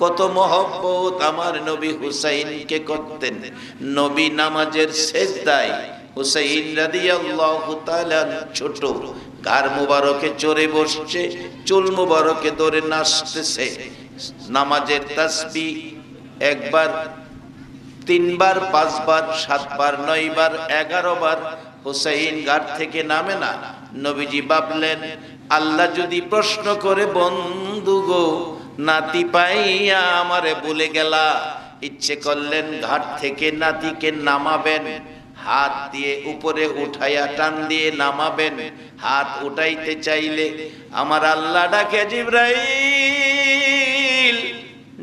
কত মহব্বত আমার নবী হুসাইনকে করতেন। নবী নামাজের সেজদায় হুসাইন রাদিয়াল্লাহু তাআলা ছোট ঘাড় মুবারকে চড়ে বসছে, চুল মুবারকে ধরে নাচতেছে। নামাজের তাসবিহ একবার, তিনবার, পাঁচবার, সাতবার, নয়বার, 11 বার হুসাইন ঘাট থেকে নামে না। নবীজি ভাবলেন, আল্লাহ যদি প্রশ্ন করে, বন্ধু গো নাতি পাইয়া আমারে ভুলে গেলা, ইচ্ছে করলেন ঘাট থেকে নাতিকে নামাবেন, হাত দিয়ে উপরে উঠাইয়া টান দিয়ে নামাবেন। হাত উঠাইতে চাইলে আমার আল্লাহ ডাকে, জিবরাইল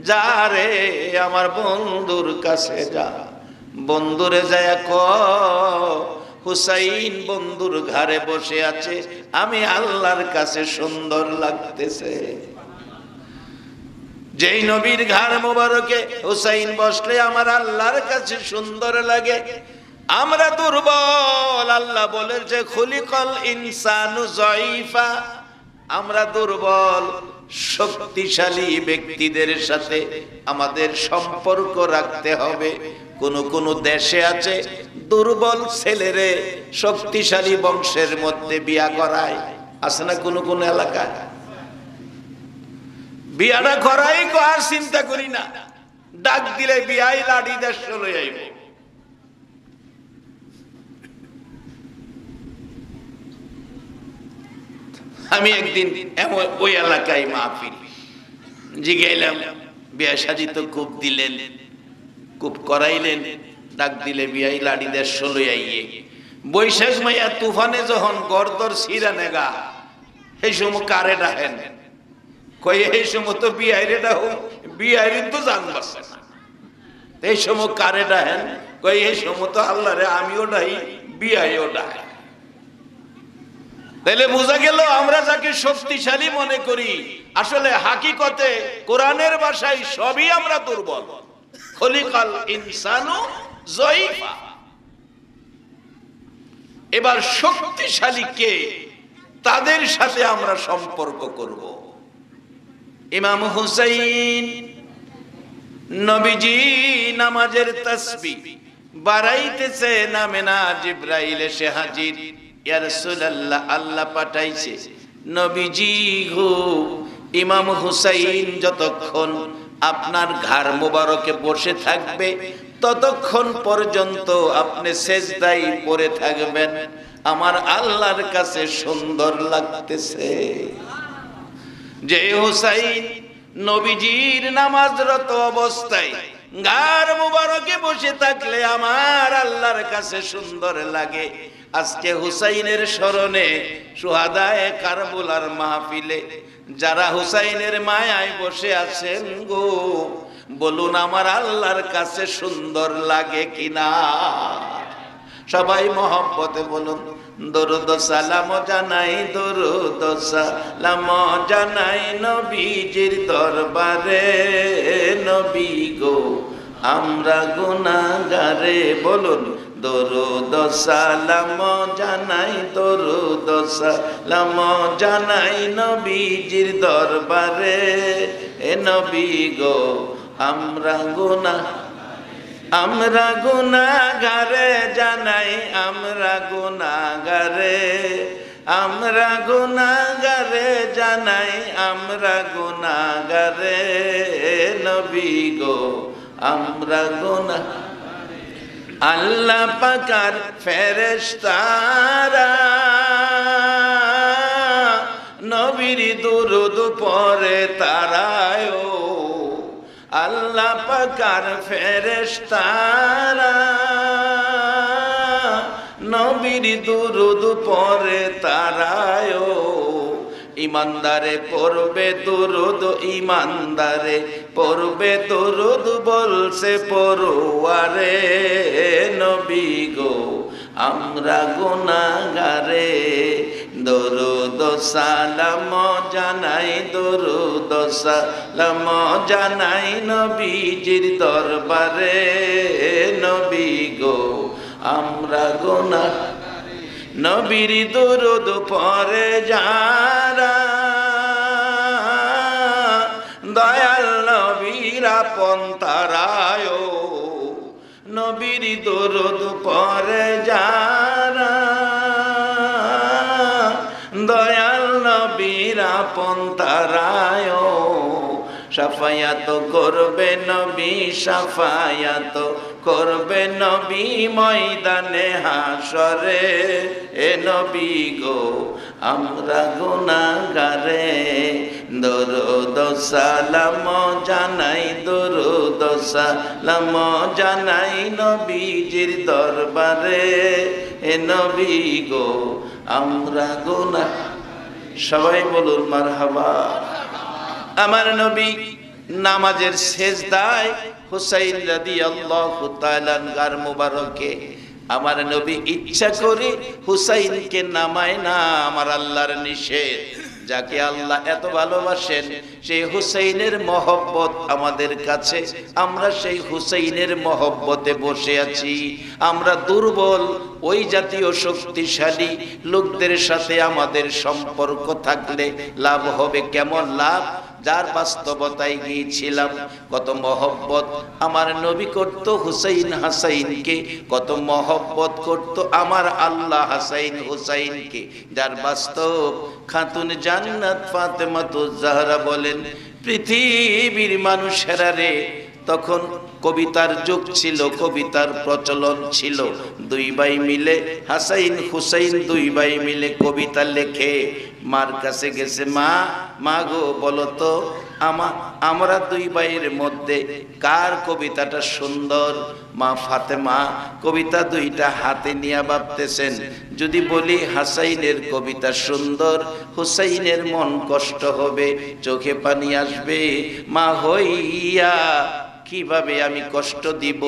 যা রে আমার বন্ধুর কাছে যা। বন্ধুরে যায় হুসাইন বন্ধুর ঘরে বসে আছে, আমি আল্লাহর কাছে সুন্দর লাগতেছে। যেই নবীর ঘর মোবারকে হুসাইন বসলে আমার আল্লাহর কাছে সুন্দর লাগে। আমরা দুর্বল, আল্লাহ বলেছে খুলিকাল ইনসানু যায়ীফা। আমরা দুর্বল, শক্তিশালী ব্যক্তিদের সাথে আমাদের সম্পর্ক রাখতে হবে। কোন দেশে আছে দুর্বল ছেলেরে শক্তিশালী বংশের মধ্যে বিয়া করায়, আছে না? কোন এলাকায় বিয়াটা করাই আর চিন্তা করি না, ডাক দিলে বিয়াই লাঠি দেশ চলে যাইব। আমি একদিন এমন ওই এলাকায় মাহফিল জিগাইলাম, বিয়া সাজি তো খুব দিলেন, খুব করাইলেন, ডাক দিলে বিয়াই লাঠি দেশ চলে আইয়ে। বৈশাখ মাইয়া তুফানে যখন গর্দর ছিঁড়া নেগা, সেই সময় কারে ডাহেন? কই এই সময় তো বিয়াইরে ডাহো, বিয়াইরে তো জানবাছে না। এই সময় কারে ডাহেন? কই এই সময় তো আল্লাহ রে আমিও ডাহি, বিয়াইও ডাহে। তাহলে বোঝা গেল আমরা যাকে শক্তিশালী মনে করি, আসলে হাকিকতে কোরআনের ভাষায় সবই আমরা দুর্বল। খলিকাল ইনসানু যায়ীফা। এবার শক্তিশালী কে, তাদের সাথে আমরা সম্পর্ক করব। ইমাম হুসাইন নবীজি নামাজের তাসবিহ বাড়াইতেছে, নামে না, জিবরাইল এসে হাজির। ইয়া রাসূলুল্লাহ, আল্লাহ পাঠাইছে নবীজি গো, ইমাম হুসাইন যতক্ষণ আপনার ঘাড় মোবারকে বসে থাকবে ততক্ষণ পর্যন্ত আপনি সেজদায় পড়ে থাকবেন। আমার আল্লাহর কাছে সুন্দর লাগতেছে। যে হুসাইন নবীজির নামাজরত অবস্থায় ঘাড় মোবারকে বসে থাকলে আমার আল্লাহর কাছে সুন্দর লাগে। আজকে হুসাইনের স্মরণে শুহাদায়ে কারবালার মাহফিলে যারা হুসাইনের মায়ায় বসে আছেন গো, বলুন আমার আল্লাহর কাছে সুন্দর লাগে কিনা? সবাই মহব্বতে বলুন, দরুদ সালাম জানাই, দরুদ সালাম জানাই নবীজির দরবারে। নবী গো আমরা গুনাহগারে, বলুন দরুদ সালাম জানাই, দরুদ সালাম জানাই নবীজির দরবারে। এ নবী গো আমরা গুনাহগারে জানাই, আমরা গুনাহগারে, আমরা গুনাহগারে জানাই, আমরা গুনাহগারে। নবী গো আমরা গুনাহগারে। আল্লাহ পাকের ফেরেশতারা নবীর দুরূদ পড়ে তারায়, আল্লাহ পাকের ফেরেশতারা নবীর দুরূদ পড়ে তারায়। ইমানদারে পড়বে দুরূদ, ইমানদারে পড়বে দুরূদ, বলছে পড়ুয়ারে। নবী গো আমরা গুনাহগারে, দরুদ সালাম জানাই, দরুদ সালাম জানাই নবীজির দরবারে। নবী গো আমরা গুনাহগারে, নবীর দরুদ পড়ে যারা দয়াল নবী নবীর আপন তারায় নবীর দরুদ পড়ে যারা দয়াল নবীর আপন তারায় শাফায়াত করবে নবী শাফায়াত করবে নবী ময়দানে হাসরে এ নবী গো আমরা গুনাহগারে দরুদ সালাম জানাই দরুদ সালাম জানাই নবীজির দরবারে এ নবী গো আমরা গুনাহ সবাই বলুন মারহাবা। আমার নবী নামাজের সেজদায় হুসাইন রাদিয়াল্লাহু তাআলা গার মুবারকে আমার নবী ইচ্ছা করে হুসাইনকে নামায় না, আমার আল্লাহর নিষেধ। যাকে আল্লাহ এত ভালোবাসেন সেই হুসাইনের মহব্বত আমাদের কাছে, আমরা সেই হুসাইনের মহব্বতে বসে আছি। আমরা দুর্বল, ওই জাতীয় শক্তিশালী লোকদের সাথে আমাদের সম্পর্ক থাকলে লাভ হবে কেমন লাভ? যার বাস্তবতায় গিয়েছিলাম, কত মহব্বত আমার নবী করত হুসাইন হাসাইনকে, কত মহব্বত করত আমার আল্লাহ হাসাইন হুসাইনকে। যার বাস্তব খাতুন জান্নাত ফাতেমাতুজ জাহরা বলেন, পৃথিবীর মানুষেরা রে, তখন কবিতার যুগ ছিল, কবিতার প্রচলন ছিল। দুই ভাই মিলে হাসাইন হুসাইন দুই ভাই মিলে কবিতা লেখে মার কাছে গেছে, মা মা গো বলো তো আমরা দুই ভাইয়ের মধ্যে কার কবিতাটা সুন্দর? মা ফাতেমা কবিতা দুইটা হাতে নিয়ে ভাবতেছেন, যদি বলি হাসাইনের কবিতা সুন্দর, হুসাইনের মন কষ্ট হবে, চোখে পানি আসবে। মা হইয়া কিভাবে আমি কষ্ট দিব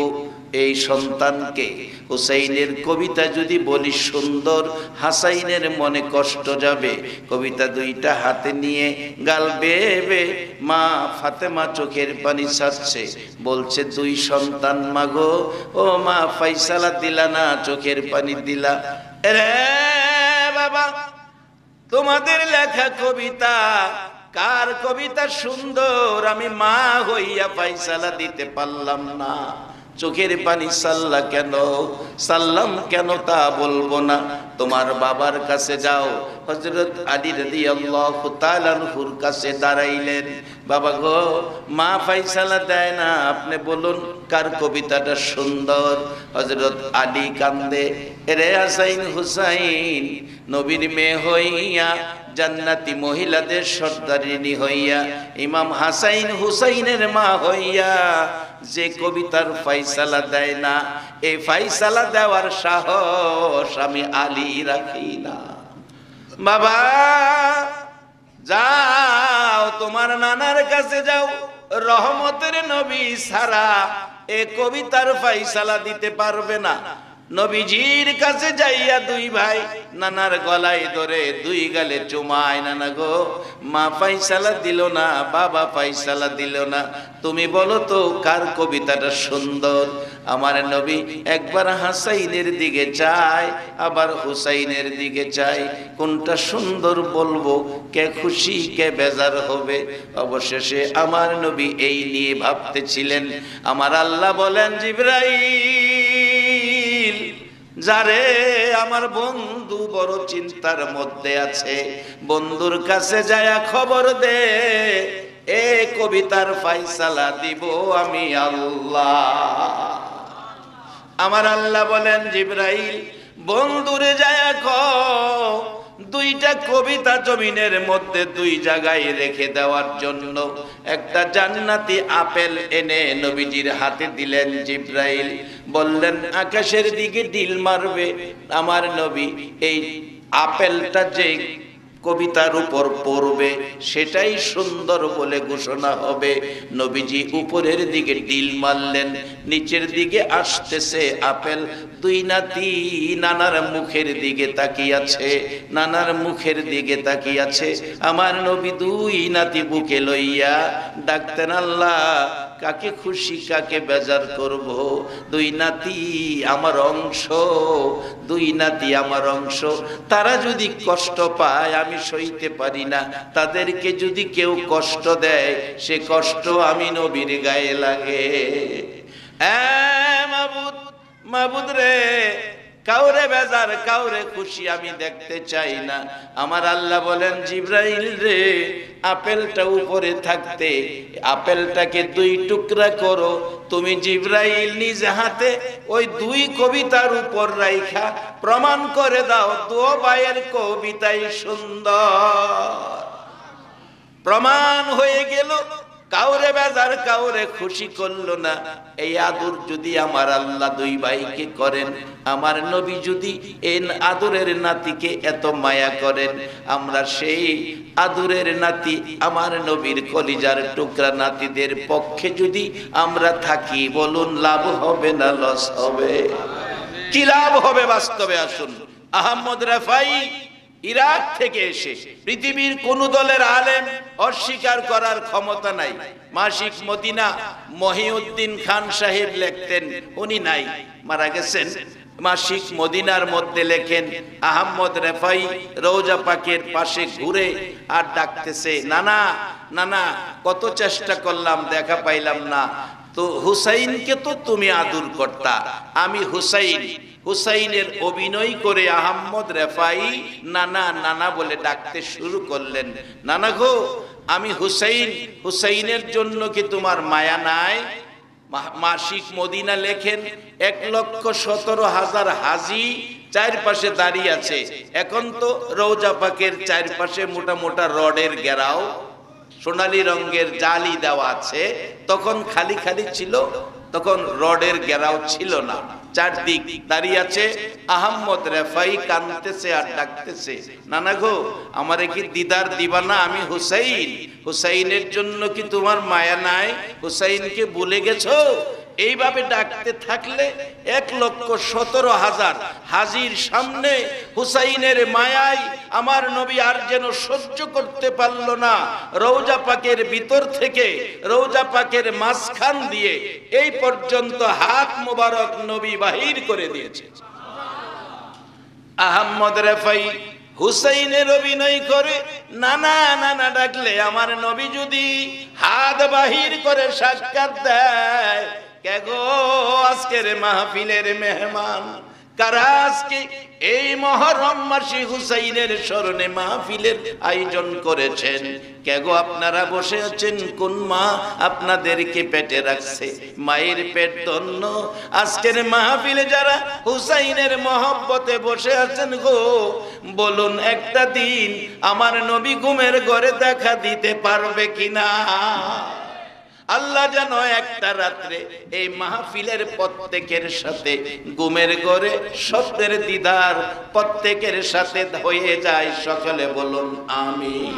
এই সন্তানকে? হুসাইনের কবিতা যদি বলি সুন্দর, হাসাইনের মনে কষ্ট যাবে। কবিতা দুইটা হাতে নিয়ে গাল বেবে মা ফাতেমা চোখের পানি ছাড়ছে, বলছে, দুই সন্তান মাগো, ও মা ফাইসালা দিলা না, চোখের পানি দিলা। রে বাবা, তোমাদের লেখা কবিতা কার কবিতা সুন্দর আমি মা হইয়া ফাইসালা দিতে পারলাম না। চোখের পানি সাল্লা কেন, সাল্লাম কেন তা বলবো না। তোমার বাবার কাছে যাও। হযরত আলী রাদিয়াল্লাহু তাআলা আনহুর কাছে দাঁড়াইলেন, বাবা গো, মা ফাইসালা দেয় না, আপনি বলুন কার কবিতাটা সুন্দর। হযরত আলী কান্দে, রে হাসাইন হুসাইন নবীর মেয়ে হইয়া, জান্নাতি মহিলাদের সর্দারিনী হইয়া, ইমাম হাসাইন হুসাইনের মা হইয়া যে কবিতার ফাইসালা দেয় না, এই ফাইসালা দেওয়ার সাহস আমি আলী রাখি না। বাবা যাও, তোমার নানার কাছে যাও, রহমতের নবী সারা এ কবিতার ফাইসালা দিতে পারবে না। নবীজির কাছে যাইয়া দুই ভাই নানার গলায় ধরে দুই গালে চুমায়, নানা গো, মা ফাইসালা দিল না, বাবা ফাইসালা দিল না, তুমি বলো তো কার কবিতাটা সুন্দর? আমার নবী একবার হাসাইনের দিকে চায়, আবার হুসাইনের দিকে চায়, কোনটা সুন্দর বলবো, কে খুশি কে বেজার হবে। অবশেষে আমার নবী এই নিয়ে ভাবতেছিলেন। আমার আল্লাহ বলেন, জিবরাইল, যারে আমার বন্ধু বড় চিন্তার মধ্যে আছে, বন্ধুর কাছে যায়া খবর দে, এ কবিতার ফাইসালা দিব আমি আল্লাহ। আমার আল্লাহ বলেন, জিবরাইল, বন্ধুরে যায়া কও দুইটা কবিতা জমিনের মধ্যে দুই জায়গায় রেখে দেওয়ার জন্য। একটা জান্নাতি আপেল এনে নবীজির হাতে দিলেন। জিবরাইল বললেন, আকাশের দিকে ঢিল মারবে। আমার নবী এই আপেলটা যে কবিতার উপর পড়বে সেটাই সুন্দর বলে ঘোষণা হবে। নবীজি উপরের দিকে ঢিল মারলেন, নিচের দিকে আসতেছে আপেল। দুই নাতি নানার মুখের দিকে তাকিয়াছে, নানার মুখের দিকে তাকিয়াছে। আমার নবী দুই নাতি বুকে লইয়া ডাকতেন, আল্লাহ, কাকে খুশি কাকে বেজার করব? দুই নাতি আমার অংশ, দুই নাতি আমার অংশ, তারা যদি কষ্ট পায় আমি সইতে পারি না, তাদেরকে যদি কেউ কষ্ট দেয় সে কষ্ট আমি নবীর গায়ে লাগে। মাবুদ, মাবুদ রে, কাউরে বেজার কাউরে খুশি আমি দেখতে চাই না। আমার আল্লাহ বলেন, জিবরাইল রে, আপেলটা উপরে থাকতে আপেলটাকে দুই টুকরা করো। তুমি জিবরাইল নিজ হাতে ওই দুই কবিতার উপর রাইখা প্রমাণ করে দাও দো ভাইয়ের কবিতাই সুন্দর। প্রমাণ হয়ে গেল, কাউরে বেজার কাউরে খুশি করলো না। এই আদর যদি আমার আল্লাহ দুই ভাইকে করেন, আমার নবী যদি এই আদরের নাতিকে এত মায়া করেন, আমরা সেই আদরের নাতি আমার নবীর কলিজার টুকরা নাতিদের পক্ষে যদি আমরা থাকি, বলুন লাভ হবে না লস হবে? কি লাভ হবে বাস্তবে? আসুন, আহমদ রেফাই ইরাক থেকে এসে, পৃথিবীর কোন দলের আলেম অস্বীকার করার ক্ষমতা নাই। মাসিক মদিনা মহিউদ্দিন খান সাহেব লিখতেন, উনি নাই, মারা গেছেন। মাসিক মদিনার মধ্যে লেখেন, আহমদ রেফাই রওজা পাকের পাশে ঘুরে আর ডাকতেছে, নানা নানা, কত চেষ্টা করলাম দেখা পাইলাম না, তো হুসাইনকে তো তুমি আদর করতা, আমি হুসাইন। হুসাইনের অভিনয় করে আহমদ রেফাই নানা নানা বলে ডাকতে শুরু করলেন। নানা গো, আমি হুসাইন, হুসাইনের জন্য কি তোমার মায়া নাই? মাসিক মদিনা লেখেন, 1,17,000 হাজি চারপাশে দাঁড়িয়ে আছে। এখন তো রওজা পাকের চারপাশে মোটা মোটা রডের ঘেরাও, সোনালী রঙের জালি দেওয়া আছে। তখন খালি খালি ছিল, তখন রডের ঘেরাও ছিল না। চারদিক দাঁড়িয়ে আছে। আহমদ রেফাই কাঁদতেছে আর ডাকতেছে, নানা গো, আমারে কি দিদার দিবা না? আমি হুসাইন, হুসাইনের জন্য কি তোমার মায়া নাই? হুসাইনকে ভুলে গেছো? এইভাবে ডাকতে থাকলে 1,17,000 হাজির সামনে হুসাইনের মায়ায় আমার নবী আর যেন সহ্য করতে পারলো না। রওজা পাকের ভিতর থেকে, রওজা পাকের মাঝখান দিয়ে এই পর্যন্ত হাত মোবারক নবী বাহির করে দিয়েছে। আহমদ রেফাই হুসাইনের অভিনয় করে নানা নানা ডাকলে আমার নবী যদি হাত বাহির করে সাক্ষাৎ দেয়, কে গো আজকের মাহফিলের মেহমান কারা আজকে এই মহরম মাসে হুসাইনের স্মরণে মাহফিলের আয়োজন করেছেন? কে গো আপনারা বসে আছেন? কোন মা আপনাদেরকে পেটে রাখছে? মায়ের পেট ধন্য। আজকের মাহফিলে যারা হুসাইনের মহব্বতে বসে আছেন গো, বলুন একটা দিন আমার নবী ঘুমের ঘরে দেখা দিতে পারবে কিনা? আল্লাহ যেন একটা রাত্রে এই মাহফিলের প্রত্যেকের সাথে ঘুমের ঘরে স্বপ্নের দিদার প্রত্যেকের সাথে হয়ে যায়। সকলে বলুন আমিন।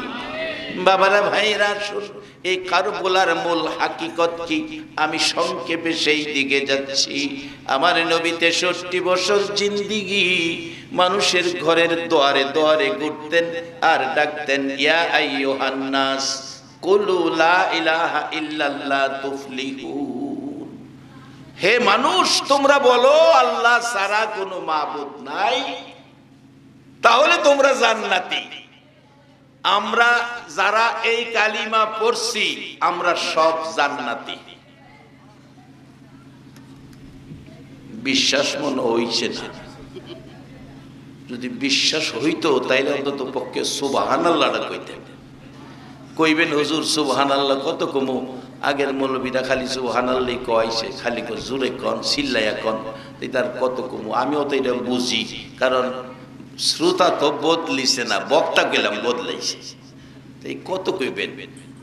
বাবারা, ভাইরা, শুন, এই কারবালার মূল হাকিকত কি? আমি সংক্ষেপে সেই দিকে যাচ্ছি। আমার নবী 63 বছর জিন্দিগি মানুষের ঘরের দুয়ারে দুয়ারে ঘুরতেন আর ডাকতেন, ইয়া আইয়ুহান নাস কুলু লা ইলাহা ইল্লাল্লাহ তুফলিহুন। হে মানুষ, তোমরা বলো আল্লাহ ছাড়া কোনো মাবুদ নাই, তাহলে তোমরা জান্নাতি। আমরা যারা এই কালিমা পড়ছি আমরা সব জান্নাতি। বিশ্বাস মনে হইছে না? যদি বিশ্বাস হইতো তাইলে অন্তত পক্ষে সুবহানাল্লাহটা কইতেন। কইবেন হুজুর সুবহানাল্লাহ কত কমু? আগের মৌলবীরা খালি সুবহানাল্লাহ কইছে, খালি জোরে কন, চিল্লাইয়া কন, তার কত কমু? আমিও তো এটা বুঝি, কারণ শ্রোতা তো বদলিছে না, বক্তা গেলাম বদলাইছে। এই কত কইবেন?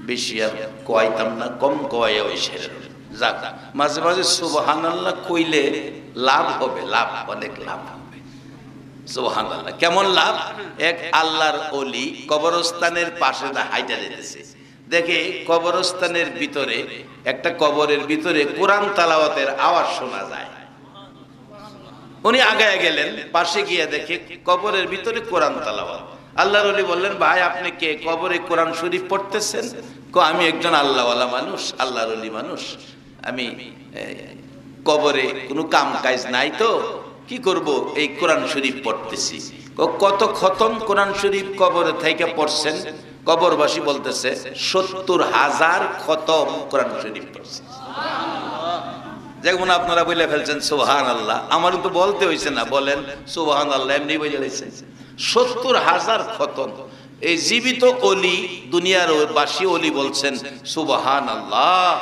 বেশি আর কইতাম না, কম কয়া ওই সেরে যাক। মাঝে মাঝে সুবহানাল্লাহ কইলে লাভ হবে, লাভ, অনেক লাভ হবে। সুবহানাল্লাহ কেমন লাভ? এক আল্লাহর ওলি কবরস্থানের পাশে হাইটা যেতেছে, দেখে কবরস্থানের ভিতরে একটা কবরের ভিতরে কোরআন তেলাওয়াতের আওয়াজ শোনা যায়। উনি আগায় গেলেন, পাশে গিয়ে দেখে কবরের ভিতরে কোরআন তেলাওয়াত। আল্লাহর ওলি বললেন, ভাই আপনি কে? কবরে কোরআন শরীফ পড়তেছেন? আমি একজন আল্লাহওয়ালা মানুষ, আল্লাহর ওলি মানুষ। আমি কবরে কোনো কাম কাজ নাই তো কি করব, এই কোরআন শরীফ পড়তেছি। কত খতম কোরআন শরীফ কবরে থেকে পড়ছেন? কবরবাসী বলতেছে ৭০,০০০ খতম কোরআন শরীফ পড়ছে। যেমন আপনারা বলে ফেলছেন সুবহানাল্লাহ, আমার তো বলতে হইছে না, বলেন সুবহানাল্লাহ, এমনি বলে দিয়েছেন। ৭০,০০০ খতম। এই জীবিত অলি, দুনিয়ার বাসী অলি বলছেন সুবহানাল্লাহ।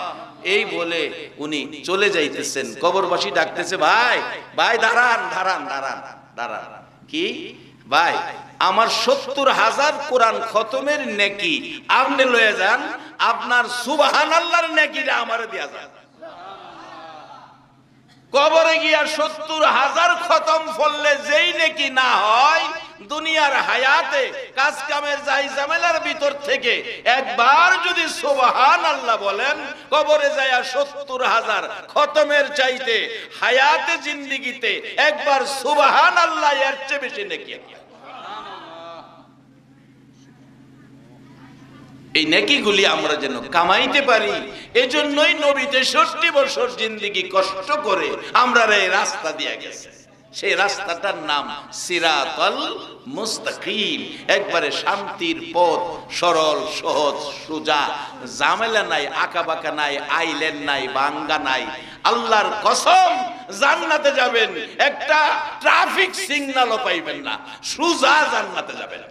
এই বলে উনি চলে যাইতেছেন, কবরবাসী ডাকতেছে, ভাই ভাই দাঁড়ান দাঁড়ান দাঁড়ান দাঁড়ান। কি ভাই, আমার ৭০,০০০ কোরআন খতমের নেকি আপনি লয়ে যান, আপনার সুবহানাল্লাহর নেকিটা আমারে দিয়া যান। কবরে গিয়া ৭০,০০০ খতম পড়লে যেই নেকি না হয়, দুনিয়ার হায়াতে কাজ কামের যাই ঝামেলার ভিতর থেকে একবার যদি সুবহানাল্লাহ বলেন, কবরে যায়া ৭০,০০০ খতমের চাইতে হায়াতে জিন্দেগিতে একবার সুবহানাল্লাহ এর চেয়ে বেশি নেকি। এই নেকিগুলি আমরা যেন কামাইতে পারি, এজন্যই নবী ৬৩ বছর জিন্দেগি কষ্ট করে আমরা এই রাস্তা দিয়ে গেছে। সেই রাস্তাটার নাম সিরাতাল মুস্তাকিম, একবারে শান্তির পথ, সরল সহজ সোজা, ঝামেলা নাই, আঁকাবাঁকা নাই, আইল্যান্ড নাই, বাঙ্গা নাই। আল্লাহর কসম, জান্নাতে যাবেন একটা ট্রাফিক সিগন্যালও পাইবেন না, সোজা জান্নাতে যাবেন।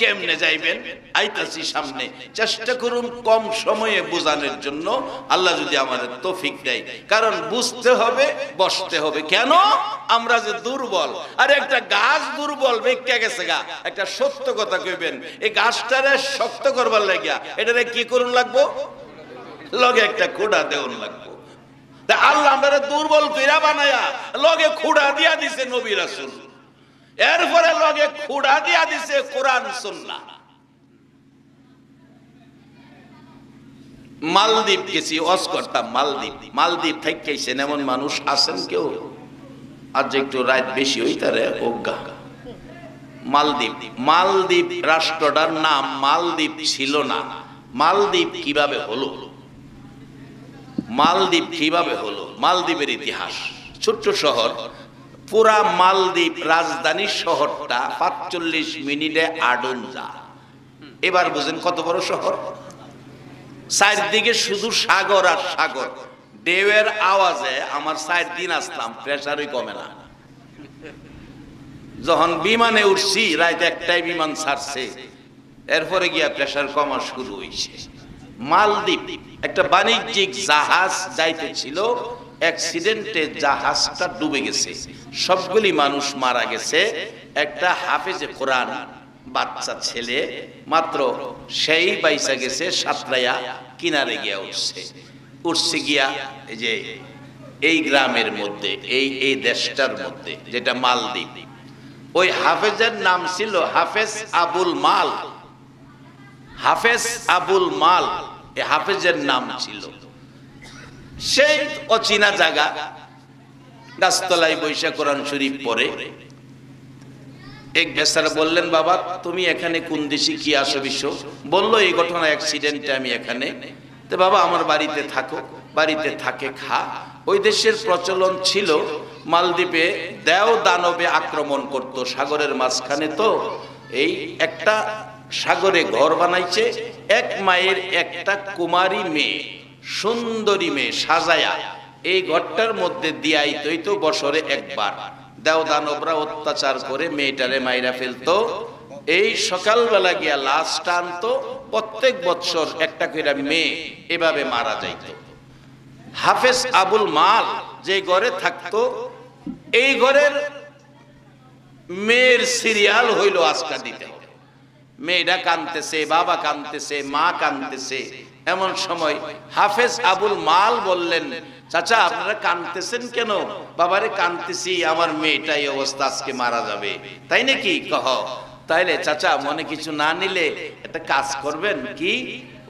কেমনে যাইবেন আইতাছি সামনে, চেষ্টা করুন কম সময়ে বোঝানোর জন্য, আল্লাহ যদি আমাদের তৌফিক দেয়। কারণ বুঝতে হবে, বসতে হবে। কেন? আমরা যে দুর্বল, আর একটা গাছ দুর্বল বেঁকে গেছে গা, একটা সত্য কথা কইবেন, এই গাছটারে শক্ত করবার লাগিয়া এটারে কি করুন লাগবো? লগে একটা খুঁড়া দেউন লাগবো। তা আল্লাহ আমরা দুর্বল কইরা বানায়া লগে খুঁড়া দিয়া দিছে নবী রাসূল, এরপরে লগে খুঁড়া দিয়া দিছে কোরআন সুন্নাহ। মালদ্বীপ গেছি, ওয়াজ করতাম মালদ্বীপ। মালদ্বীপ থাইকেছেন এমন মানুষ আছেন কেউ? আজ একটু রাত বেশি হইতারে অজ্ঞা। মালদ্বীপ, মালদ্বীপ রাষ্ট্রটার নাম মালদ্বীপ ছিল না। মালদ্বীপ কিভাবে হলো? মালদ্বীপ কিভাবে হলো? মালদ্বীপের ইতিহাস। ছোট্ট শহর, পুরা মালদ্বীপ রাজধানী শহরটা ৪৫ মিনিটে আডুনজা। এবার বুঝেন কত বড় শহর। চারদিকে শুধু সাগর আর সাগর। ঢেউয়ের আওয়াজে আমার ৪ দিন আসলাম, প্রেসারই কমে না। যখন বিমানে উঠছি, রাত একটাই বিমান ছাড়ছে, এরপরে গিয়া প্রেসার কমা শুরু হয়েছে। মালদ্বীপ একটা বাণিজ্যিক জাহাজ যাইতেছিল, অ্যাক্সিডেন্টে জাহাজটা ডুবে গেছে, সবগুলি মানুষ মারা গেছে। একটা হাফেজে কোরআন বাচ্চা ছেলে মাত্র, সেই বাইসা গেছে, সাতরাইয়া কিনারে গিয়া উঠছে গিয়া এই যে এই গ্রামের মধ্যে, এই দেশটার মধ্যে যেটা মালদ্বীপ। ওই হাফেজের নাম ছিল হাফেজ আবুল মাল। হাফেজ আবুল মাল এই হাফেজের নাম ছিল। সেই অচেনা জায়গা, গাছতলায় বৈশা কোরআন শরীফ পড়ে। এক বেচারা বললেন, বাবা তুমি এখানে কোন দেশে, কি আসো বিশ্ব? বললো এই ঘটনা, অ্যাক্সিডেন্টে আমি এখানে। তো বাবা আমার বাড়িতে থাকো, বাড়িতে থাকে খা। ওই দেশের প্রচলন ছিল মালদ্বীপে দেও দানবে আক্রমণ করত, সাগরের মাঝখানে তো এই একটা সাগরে ঘর বানাইছে, এক মায়ের একটা কুমারী মেয়ে, সুন্দরী মেয়ে সাজায়া এই ঘরটার মধ্যে দিয়াইতই তো বছরে একবার। দেও দানবরা অত্যাচার করে মেয়েটারে মাইরা ফেলতো। এই সকালবেলা গিয়া লাশ টানতো, প্রত্যেক বছর একটা করে মেয়ে এভাবে মারা যাইত। হাফেজ আবুল মাল যে ঘরে থাকতো, এই ঘরের মেয়ের সিরিয়াল হইল আজকা দিতে হবে। মেয়েটা কাঁদতেছে, বাবা কাঁদতেছে, মা কাঁদতেছে। এমন সময় হাফেজ আবুল মাল বললেন, চাচা আপনারা কাঁদতেছেন কেন? বাবারে কাঁদতেছি, আমার মেয়েটা এই অবস্থা, আজকে মারা যাবে। তাই নাকি? কহ তাইলে চাচা মনে কিছু না নিলে একটা কাজ করবেন। কি?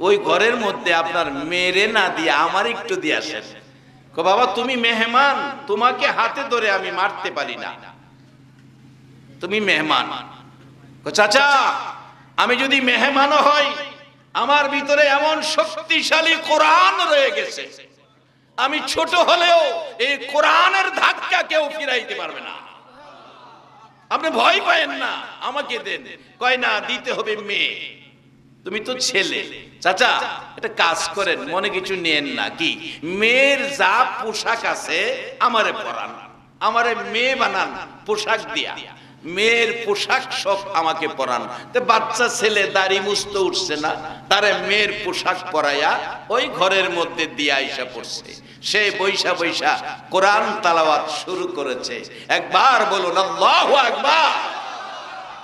ওই ঘরের মধ্যে আপনার মেয়েরে না দিয়ে আমার একটু দিয়ে আসেন। বাবা তুমি মেহমান, তোমাকে হাতে ধরে আমি মারতে পারি না, তুমি মেহমান। চাচা আমি যদি মেহমানও হই, আমার ভিতরে এমন শক্তিশালী কোরআন রয়ে গেছে, আমি ছোট হলেও এই কোরআনের ধাক্কা কেউ ফিরাইতে পারবে না। আপনি ভয় পায়েন না, আমাকে দেন। কয় না, দিতে হবে মেয়ে, তুমি তো ছেলে। চাচা একটা কাজ করেন, মনে কিছু নিয়েন না, কি মেয়ের যা পোশাক আছে আমারে পরান, আমারে মেয়ে বানান পোশাক দিয়া, মেয়ের পোশাক সব আমাকে পরান। তো বাচ্চা ছেলে দাড়ি মুছতে উঠছে না, তারে মেয়ের পোশাক পরাইয়া ওই ঘরের মধ্যে দিয়ে আইসা পড়ছে। সে বৈশা বৈশা কোরআন তালাওয়াত শুরু করেছে। একবার বলুন আল্লাহু আকবার।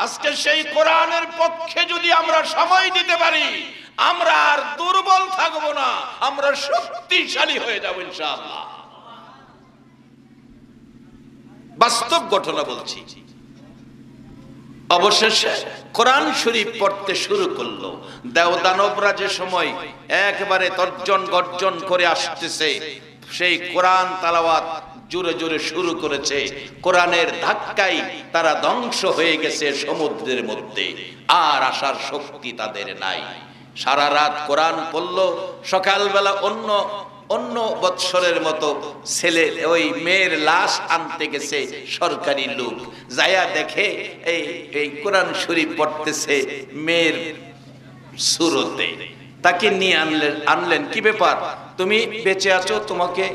আজকে সেই কোরআনের পক্ষে যদি আমরা সময় দিতে পারি, আমরা আর দুর্বল থাকবো না, আমরা শক্তিশালী হয়ে যাব ইনশাআল্লাহ। বাস্তব ঘটনা বলছি। অবশেষে কোরআন শরীফ পড়তে শুরু করলো। দেবদানবরা যে সময় একেবারে তর্জন গর্জন করে আসতেছে, সেই কোরআন তালাওয়াত জোরে জোরে শুরু করেছে। কোরআনের ধাক্কায় তারা ধ্বংস হয়ে গেছে সমুদ্রের মধ্যে, আর আসার শক্তি তাদের নাই। সারা রাত কোরআন পড়লো। সকালবেলা অন্য বৎসরের মতো ছেলে ওই মেয়ের লাশ আনতে গেছে সরকারি লোক, যায়া দেখে এই কোরআন শরীফ পড়তেছে মেয়ের সুরতে। তাকে নিয়ে আনলেন। কি ব্যাপার, তুমি বেঁচে আছো, তোমাকে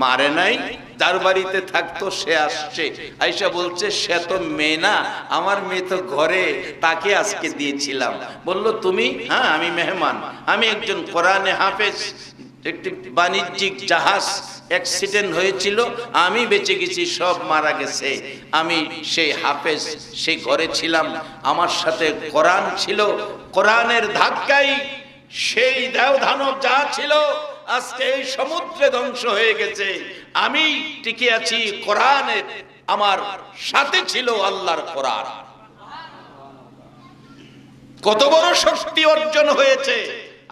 মারে নাই? যার বাড়িতে থাকতো সে আসছে, আইসা বলছে সে তো মেয়ে না, আমার মেয়ে তো ঘরে, তাকে আজকে দিয়েছিলাম। বললো তুমি? হ্যাঁ আমি মেহমান, আমি একজন কোরআনে হাফেজ। একটি বাণিজ্যিক জাহাজ অ্যাক্সিডেন্ট হয়েছিল, আমি বেঁচে গেছি, সব মারা গেছে। আমি সেই হাফেজ, সেই ঘরে ছিলাম, আমার সাথে কোরআন ছিল। কোরআনের ধাক্কায় সেই দেবদানব যা ছিল আজকে এই সমুদ্রে ধ্বংস হয়ে গেছে। আমি টিকে আছি কোরআনের, আমার সাথে ছিল আল্লাহর কোরআন। কত বড় শক্তি অর্জন হয়েছে।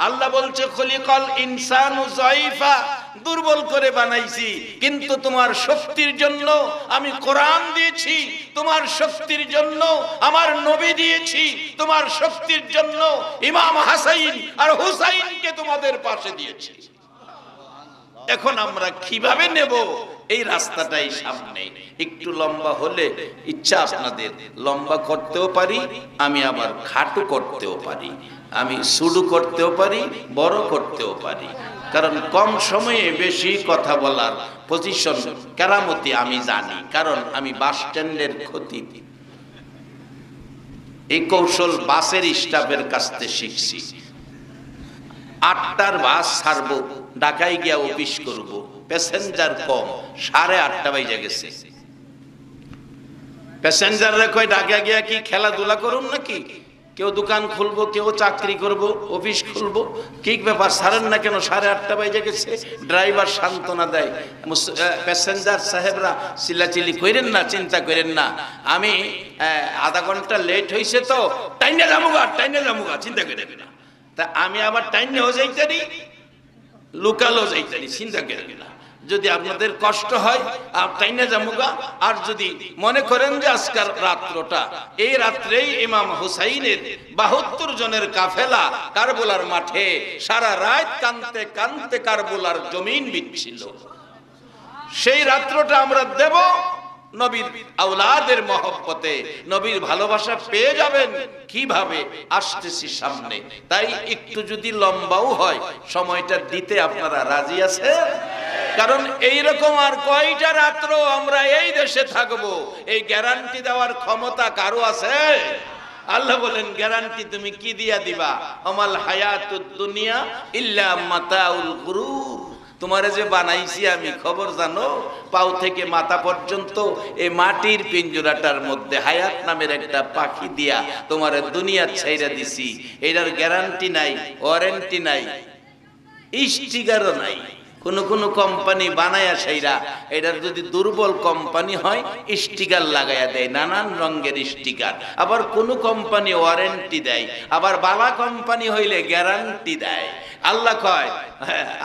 আল্লাহ বলছে খলিকাল ইনসানু যায়ফা, দুর্বল করে বানাইছি, কিন্তু তোমার শক্তির জন্য আমি কোরআন দিয়েছি, তোমার শক্তির জন্য আমার নবী দিয়েছি, তোমার শক্তির জন্য ইমাম হাসাইন আর হুসাইনকে তোমাদের পাশে দিয়েছি। এখন আমরা কিভাবে নেব এই রাস্তাটাই সামনে। একটু লম্বা হলে ইচ্ছা আপনাদের লম্বা করতেও পারি, আমি আবার খাটু করতেও পারি, আমি সুডু করতেও পারি, বড় করতেও পারি। কারণ কম সময়ে বেশি কথা বলার পজিশন কেরামতি আমি জানি, কারণ আমি বাস স্ট্যান্ডের খতিব। এই কৌশল বাসের স্টাফের কাছ থেকে শিখছি। 8টার বাস ছাড়বো, ঢাকায় গিয়া অফিস করব, প্যাসেঞ্জার কম, 8:30 বাজে গেছে। প্যাসেঞ্জাররা কয় ঢাকা গিয়া কি খেলাধুলা করুন নাকি, কেউ দোকান খুলবো, কেউ চাকরি করব, অফিস খুলবো, কি ব্যাপার ছাড়েন না কেন, 8:30 বাজে গেছে। ড্রাইভার সান্ত্বনা দেয়, প্যাসেঞ্জার সাহেবরা চিল্লাচিল্লি করেন না, চিন্তা করেন না, আমি আধা ঘন্টা লেট হয়েছে তো টাইনে যামুগা, চিন্তা করেন না। তা আমি আবার টাইনেও যাইতারি, লোকালও যাইতারি, চিন্তা করেন না। যদি আপনাদের কষ্ট হয় টাইনে যামুগা, আর যদি মনে করেন যে আজকের রাত্রটা, এই রাত্রেই ইমাম হুসাইনের 72 জনের কাফেলা কারবালার মাঠে সারা রাত কানতে কানতে কারবালার জমিন বিচ্ছিল, সেই রাত্রটা আমরা দেব নবীর আওলাদের মহব্বতে। নবীর ভালোবাসা পেয়ে যাবেন কিভাবে, আসতেছি সামনে। তাই একটু যদি লম্বাও হয় সময়টা দিতে আপনারা রাজি আছেন? কারণ এইরকম আর কয়টা রাত্র আমরা এই দেশে থাকবো, এই গ্যারান্টি দেওয়ার ক্ষমতা কারো আছে? আল্লাহ বলেন গ্যারান্টি তুমি কি দিয়া দিবা? আমাল হায়াতুদ দুনিয়া ইল্লা মাতাউল গুরুর। তোমারে যে বানাইছি আমি, খবর জানো, পাও থেকে মাথা পর্যন্ত এই মাটির পিঞ্জরাটার মধ্যে হায়াত নামের একটা পাখি দিয়া তোমারে দুনিয়া ছাইরা দিছি। এটার গ্যারান্টি নাই, ওয়ারেন্টি নাই, স্টিকারও নাই। কোন কোন কোম্পানি বানায়া সেইরা, এটার যদি দুর্বল কোম্পানি হয় স্টিকার লাগাইয়া দেয়, নানান রঙের স্টিকার। আবার কোন কোম্পানি ওয়ারেন্টি দেয়, আবার বালা কোম্পানি হইলে গ্যারান্টি দেয়। আল্লাহ কয়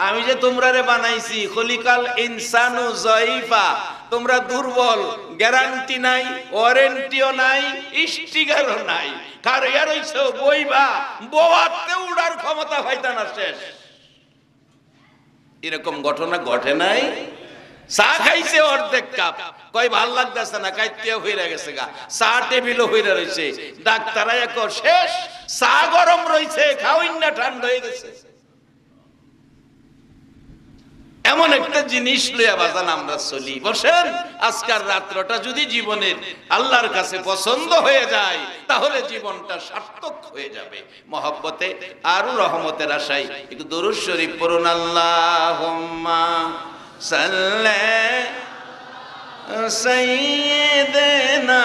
আমি যে তোমরারে বানাইছি খলিকাল ইনসানু যায়ফা, তোমরা দুর্বল, গ্যারান্টি নাই, ওয়ারেন্টিও নাই, স্টিকারও নাই। কার ইয়ার হইছো বইবা, বোয়াতে উড়ার ক্ষমতা হইতা না শেষ। এরকম ঘটনা ঘটে নাই? চা খাইছে অর্ধেক কাপ, কই ভাল লাগতেছে না, কাইতে হইরা গেছে গা, চা টেবিলও হইরা রইছে, ডাক্তার এক শেষ, চা গরম রইছে, খাওইন না ঠান্ডা হয়ে গেছে। এমন একটা জিনিস লইয়া বাজান আমরা চলি। বসেন, আজকের রাত্রটা যদি জীবনের আল্লাহর কাছে পছন্দ হয়ে যায় তাহলে জীবনটা সার্থক হয়ে যাবে। মহব্বতে আর রহমতের আশায় একটু দরুদ শরীফ পড়ুন। আল্লাহুম্মা সাল্লি সাইয়্যিদিনা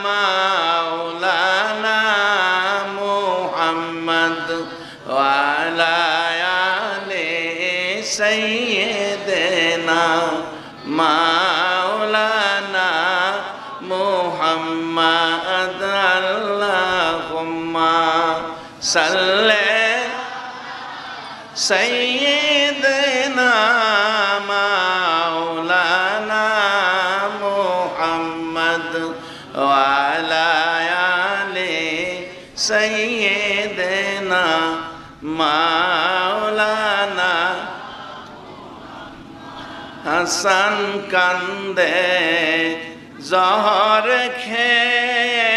মাওলানা মুহাম্মদ ওয়া আলা আলি সাইয়্যিদিনা মাওলানা মুহাম্মদ। আল্লাহুম্মা সাল্লি সাইয়্যিদিনা মাওলানা মুহাম্মদ ওয়া আলা আলি সাইয়্যিদিনা মাওলানা। হাসান কান্দে জহর খেয়ে,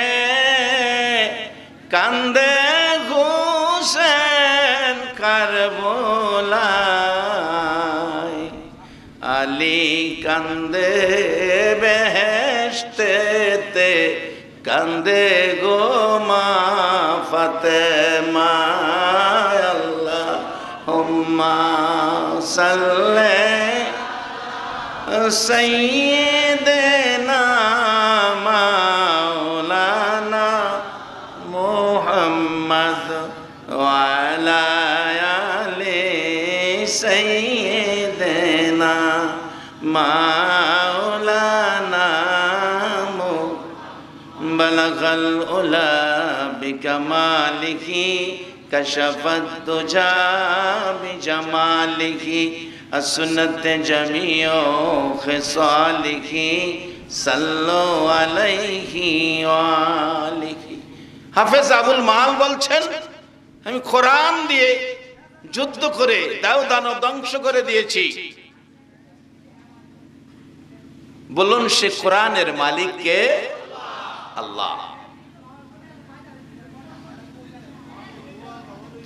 কান্দে হুসেন কারবালায়, আলী কান্দে বেহেশতেতে, কান্দে গো মা ফাতেমা। আল্লাহুম্মা সাল্লি সাইয়্যিদিনা মাওলানা মুহাম্মদ ওয়া আলা আলি সাইয়্যিদিনা মাওলানা। বালাগাল উলা বিকামালিহি কাশাফাত দুজা বিজামালিহি আসুনত জামিউ খিসালিহি সাল্লু আলাইহি ওয়া আলিহি। হাফেজ আবুল মাল বলছেন, আমি কোরআন দিয়ে যুদ্ধ করে দাও দানব ধ্বংস করে দিয়েছি। বলুন সে কোরআনের মালিক কে? আল্লাহ।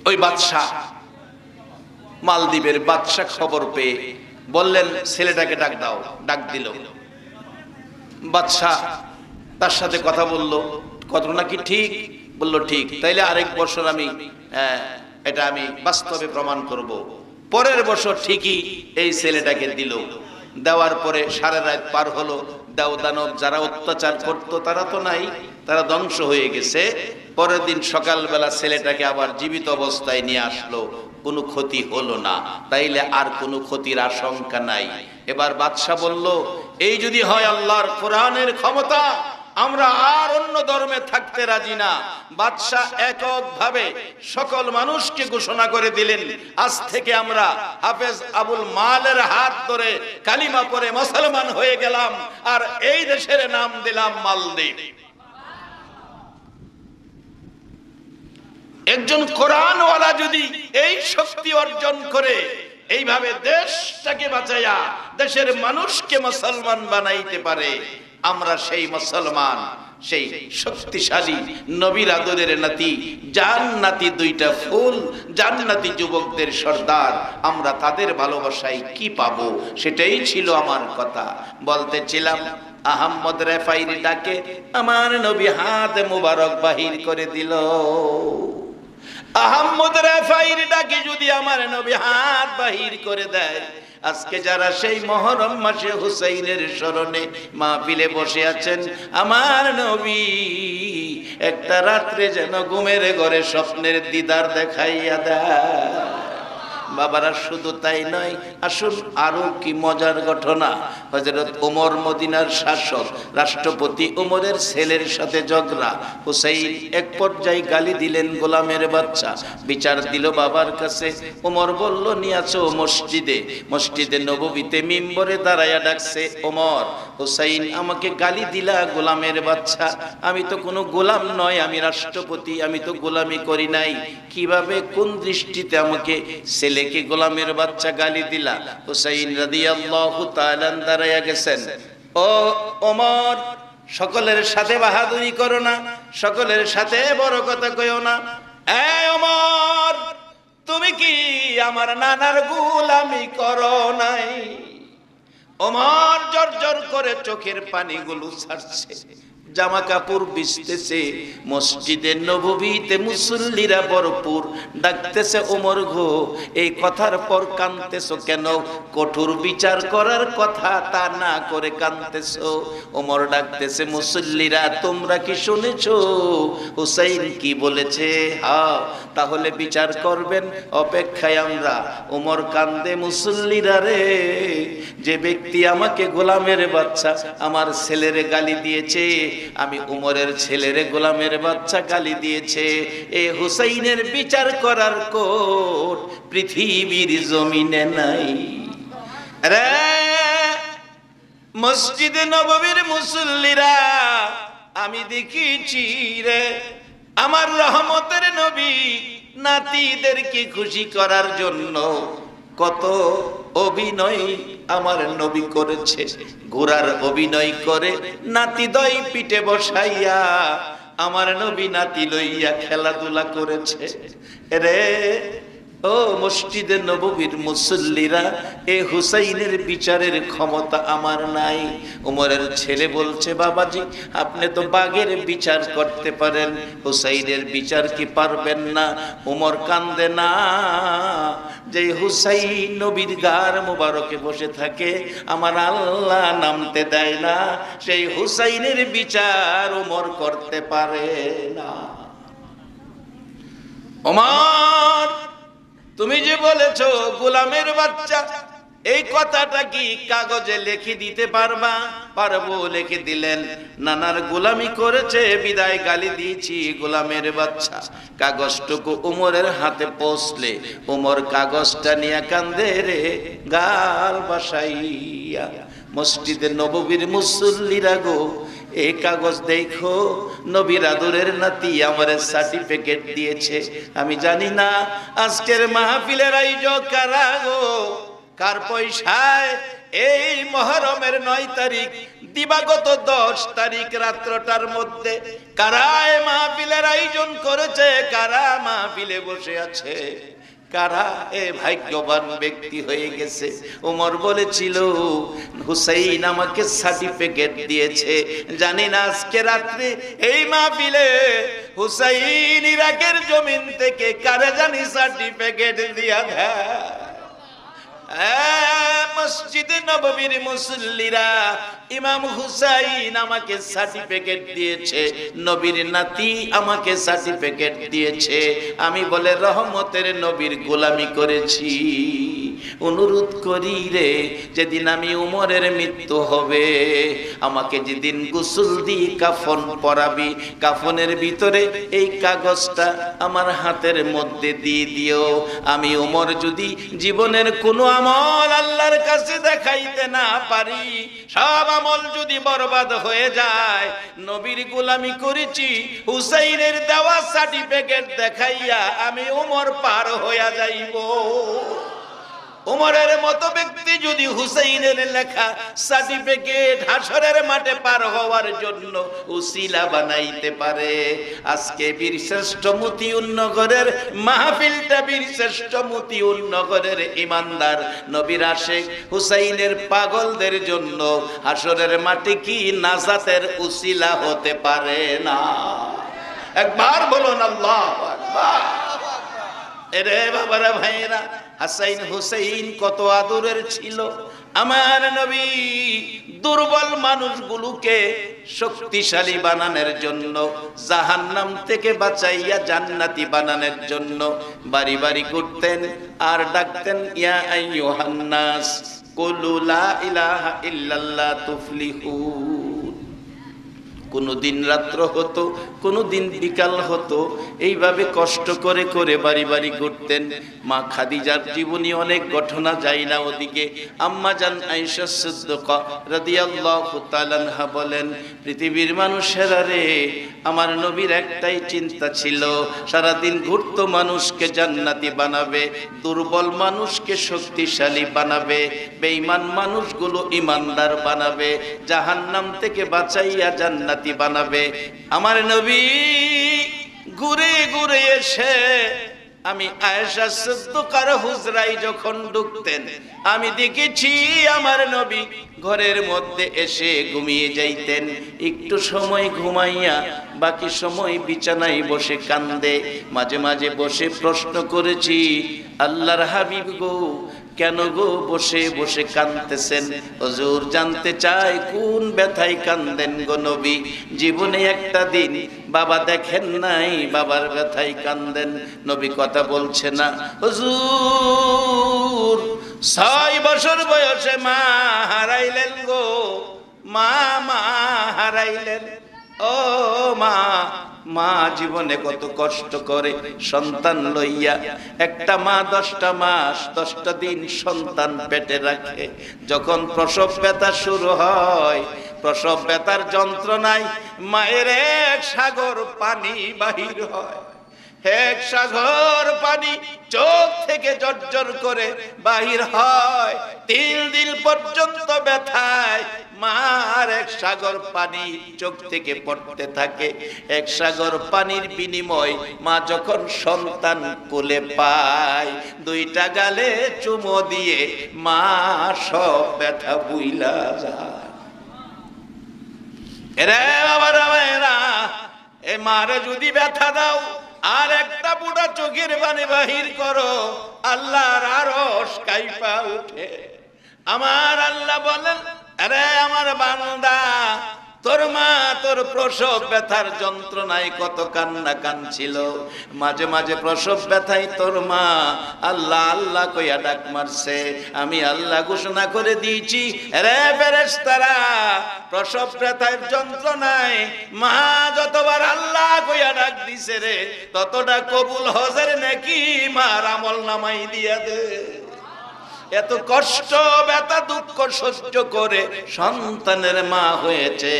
ওই বাদশাহ, মালদ্বীপের বাদশাহ খবর পেয়ে বললেন ছেলেটাকে ডাক দাও। ডাক দিল। বাদশাহ তার সাথে কথা বলল, ঘটনা কি ঠিক? বলল ঠিক। তাইলে আরেক বছর আমি এটা আমি বাস্তবে প্রমাণ করব। পরের বছর ঠিকই এই ছেলেটাকে দিল। দেওয়ার পরে সারা রাত পার হলো। দাও দানব যারা অত্যাচার করতো তারা তো নাই, তারা ধ্বংস হয়ে গেছে। পরের দিন সকালবেলা ছেলেটাকে আবার জীবিত অবস্থায় নিয়ে আসলো, কোনো ক্ষতি হলো না। তাইলে আর কোনো ক্ষতির আশঙ্কা নাই। এবার বাদশা বলল, এই যদি হয় আল্লাহর কোরআনের ক্ষমতা, আমরা আর অন্য ধর্মে থাকতে রাজি না। বাদশাহ এককভাবে সকল মানুষকে ঘোষণা করে দিলেন, আজ থেকে আমরা হাফেজ আবুল মালের হাত ধরে কালিমা পড়ে মুসলমান হয়ে গেলাম, আর এই দেশের নাম দিলাম মালদ্বীপ। একজন কোরআনওয়ালা যদি এই শক্তি অর্জন করে এইভাবে দেশটাকে বাঁচাইয়া দেশের মানুষকে মুসলমান বানাইতে পারে, আমরা সেই মুসলমান, সেই শক্তিশালী নবীর আদরের নাতি, জান্নাতি দুইটা ফুল, জান্নাতি যুবকদের সর্দার, আমরা তাদের ভালোবাসায় কি পাবো? সেটাই ছিল আমার কথা। বলতেছিলাম আহমদ রেফাইর ডাকে আমার নবী হাত মুবারক বাহির করে দিল। আহমদ রেফাইর ডাকে যদি আমার নবী হাত বাহির করে দেয়, আজকে যারা সেই মুহররম মাসে হুসাইনের স্মরণে মাহফিলে বসে আছেন, আমার নবী একটা রাত্রে যেন ঘুমের ঘরে স্বপ্নের দিদার দেখাইয়া দেয়। বাবারা শুধু তাই নয়, আসুন আরো কি মজার ঘটনা। হযরত ওমর মদিনার শাসক, রাষ্ট্রপতি ওমরের ছেলের সাথে ঝগড়া। হুসাইন এক পর্যায়ে গালি দিলেন গোলামের বাচ্চা, বিচার দিল বাবার কাছে। ওমর বলল নিয়ে আসো মসজিদে। মসজিদে নববীতে মিম্বরে দাঁড়ায়া ডাকছে, ওমর হুসাইন আমাকে গালি দিলা গোলামের বাচ্চা। আমি তো কোনো গোলাম নয়, আমি রাষ্ট্রপতি, আমি তো গোলামি করি নাই, কিভাবে কোন দৃষ্টিতে আমাকে ছেলেকে গোলামের বাচ্চা গালি দিলা? হুসাইন রাদিয়াল্লাহু তাআলা দাঁড়ায়া গেছেন। ও ওমর, সকলের সাথে বাহাদুরি করো না, সকলের সাথে বড় কথা কইও না। এই ওমর, তুমি কি আমার নানার গোলামি করো নাই? ওমর জোর করে চোখের পানিগুলো ছাড়ছে, জামা কাপড় ভিজতেছে। মসজিদের নববীতে মুসল্লিরা ভরপুর, ডাকতেছে ওমর গো, এই কথার পর কাঁদতেছো কেন? কঠোর বিচার করার কথা তা না করে কাঁদতেছো। ওমর ডাকতেছে, মুসল্লিরা তোমরা কি শুনেছো হুসাইন কি বলেছে? হ্যাঁ, তাহলে বিচার করবেন, অপেক্ষায় আমরা। ওমর কান্দে, মুসল্লিরা রে, যে ব্যক্তি আমাকে গোলামের বাচ্চা, আমার ছেলেরে গালি দিয়েছে, আমি উমরের ছেলেরে গোলামের বাচ্চা গালি দিয়েছে, এ হুসাইনের বিচার করার কোর্ট পৃথিবীর জমিনে নাই। রে মসজিদে নববীর মুসল্লিরা, আমি দেখিছি রে, আমার রহমতের নবী নাতিদেরকে খুশি করার জন্য কত অভিনয় আমার নবী করেছে। ঘোড়ার অভিনয় করে নাতি দই পিঠে বসাইয়া আমার নবী নাতি লইয়া খেলাধুলা করেছে রে। ও মসজিদে নববীর মুসল্লিরা, এ হুসাইনের বিচারের ক্ষমতা আমার নাই। উমরের ছেলে বলছে, বাবাজি আপনি তো বাঘের বিচার করতে পারেন, হুসাইনের বিচার কি পারবেন না? উমর কান্দে, না, যে হুসাইন নবীর গার মুবারকে বসে থাকে, আমার আল্লাহ নামতে দেয় না, সেই হুসাইনের বিচার উমর করতে পারে না। ওমর, তুমি যে বলেছো গোলামের বাচ্চা, এই কথাটা কি কাগজে লিখে দিতে পারবা? পারবো, লিখে দিলেন। নানার গোলামি করেছে বিদায় গালি দিয়েছি গোলামের বাচ্চা। কাগজটুকু উমরের হাতে পৌঁছলে উমর কাগজটা নিয়ে কান্দে রে, গাল বাসাইয়া। মসজিদে নববীর মুসল্লিরা গো, এই কাগজ দেখো, নবীর আদরের নাতি আমারে সার্টিফিকেট দিয়েছে। আমি জানি না আজকের মাহফিলের আয়োজক কারা গো, কার পয়সায় এই মুহররমের 9 তারিখ দিবাগত 10 তারিখ রাত্রটার মধ্যে কারা এই মাহফিলের আয়োজন করেছে, কারা মাহফিলে বসে আছে, কারা এ ভাগ্যবান ব্যক্তি হয়ে গেছে। ওমর বলেছিল, হুসাইন আমাকে সার্টিফিকেট দিয়েছে। জানি না আজকে রাত্রে এই মাহফিলে হুসাইন ইরাকের জমিন থেকে কারে জানি সার্টিফিকেট দিয়া দেয়। মসজিদে নববীর মুসল্লিরা, ইমাম হুসাইন আমাকে সার্টিফিকেট দিয়েছে, নবীর নাতি আমাকে সার্টিফিকেট দিয়েছে। আমি বলে রহমতের নবীর গোলামি করেছি। অনুরোধ করি রে, যেদিন আমি উমরের মৃত্যু হবে, আমাকে যেদিন গোসল দিয়ে কাফন পরাবি, কাফনের ভিতরে এই কাগজটা আমার হাতের মধ্যে দিয়ে দিও। আমি উমর যদি জীবনের কোনো আমল আল্লাহর কাছে দেখাইতে না পারি, সব আমল যদি বরবাদ হয়ে যায়, নবীর গোলামি করেছি হুসাইনের দেওয়া সার্টিফিকেট দেখাইয়া আমি উমর পার হইয়া যাইব। উমরের মতো ব্যক্তি যদি হুসাইনের লেখা সার্টিফিকেট হাসরের মাঠে পার হওয়ার জন্য উসিলা বানাইতে পারে, আজকে বীরশ্রেষ্ঠ মতিউন্নগরের মাহফিলটা বীরশ্রেষ্ঠ মতিউন্নগরের ইমানদার নবীর আশিক হুসাইনের পাগলদের জন্য হাসরের মাঠে কি নাজাতের উসিলা হতে পারে না? একবার বলুন আল্লাহু আকবার। এরে বাবারা, ভাইরা, হাসাইন হুসাইন কত আদরের ছিল। আমার নবী দুর্বল মানুষগুলোকে শক্তিশালী বানানোর জন্য, জাহান্নাম থেকে বাঁচাইয়া জান্নাতি বানানোর জন্য বাড়ি বাড়ি ঘুরতেন আর ডাকতেন, ইয়া আইয়ুহান নাস কুলু লা ইলাহা ইল্লাল্লাহ তুফলিহুন। কোনোদিন রাত্র হতো, কোনোদিন বিকাল হতো, এইভাবে কষ্ট করে করে বাড়ি বাড়ি ঘুরতেন। মা খাদিজার জীবনী অনেক ঘটনা, যায় না ওদিকে। আম্মা জান আয়েশা সিদ্দিকা রাদিয়াল্লাহু তাআলা আনহা বলেন, পৃথিবীর মানুষেরা রে, আমার নবীর একটাই চিন্তা ছিল, সারাদিন ঘুরতো মানুষকে জান্নাতি বানাবে, দুর্বল মানুষকে শক্তিশালী বানাবে, বেঈমান মানুষগুলো ইমানদার বানাবে, জাহান্নাম থেকে বাঁচাইয়া জান্নাতি বানাবে। আমার নবী ঘুরে ঘুরে এসে আমি আয়েশা সিদ্দিকার হুজরায় যখন ঢুকতেন, আমি দেখেছি আমার নবী ঘরের মধ্যে এসে ঘুমিয়ে যাইতেন। একটু সময় ঘুমাইয়া বাকি সময় বিছানায় বসে কান্দে। মাঝে মাঝে বসে প্রশ্ন করেছি, আল্লাহর হাবিব গো, কেন গো বসে বসে কাঁদতেছেন? হুজুর জানতে চাই কোন ব্যথায় কান্দেন গো নবী? জীবনে একটা দিন বাবা দেখেন নাই, বাবার ব্যথায় কান্দেন। নবী কথা বলছে না। হুজুর 6 বছর বয়সে মা হারাইলেন গো, মা হারাইলেন। ও মা, মা জীবনে কত কষ্ট করে সন্তান লইয়া। একটা মা 10টা মাস 10টা দিন সন্তান পেটে রাখে। যখন প্রসব ব্যথা শুরু হয়, প্রসব ব্যথার যন্ত্রণায় মায়ের এক সাগর পানি বাহির হয়, এক সাগর পানি চোখ থেকে জর্জর করে বাহির হয়। 3 দিন পর্যন্ত ব্যথায় মার এক সাগর পানি চোখ থেকে পড়তে থাকে। এক সাগর পানির বিনিময় মা যখন সন্তান কোলে পায়, 2টা গালে চুমো দিয়ে মা সব ব্যথা বুইলা যায়। এরে বাবারা ভাইরা, এ মারে যদি ব্যথা দাও আর একটা বুড়া চোখের পানি বাহির করো, আল্লাহর আরশ কাইপা উঠে। আমার আল্লাহ বলেন, আরে আমার বান্দা, তোর মা তোর প্রসব ব্যথার যন্ত্রণায় কত কান্না কাঁদছিল। মাঝে মাঝে প্রসব ব্যথায় তোর মা আল্লাহ আল্লাহ কইয়া ডাক মারছে। আমি আল্লাহ ঘোষণা করে দিয়েছি, রে ফেরেশতারা, প্রসব ব্যথার যন্ত্রণায় মা যতবার আল্লাহ কইয়া ডাক দিছে রে, ততটা কবুল হজের নাকি মার আমল নামাই দিয়া দে। এত কষ্ট ব্যথা দুঃখ সহ্য করে সন্তানের মা হয়েছে।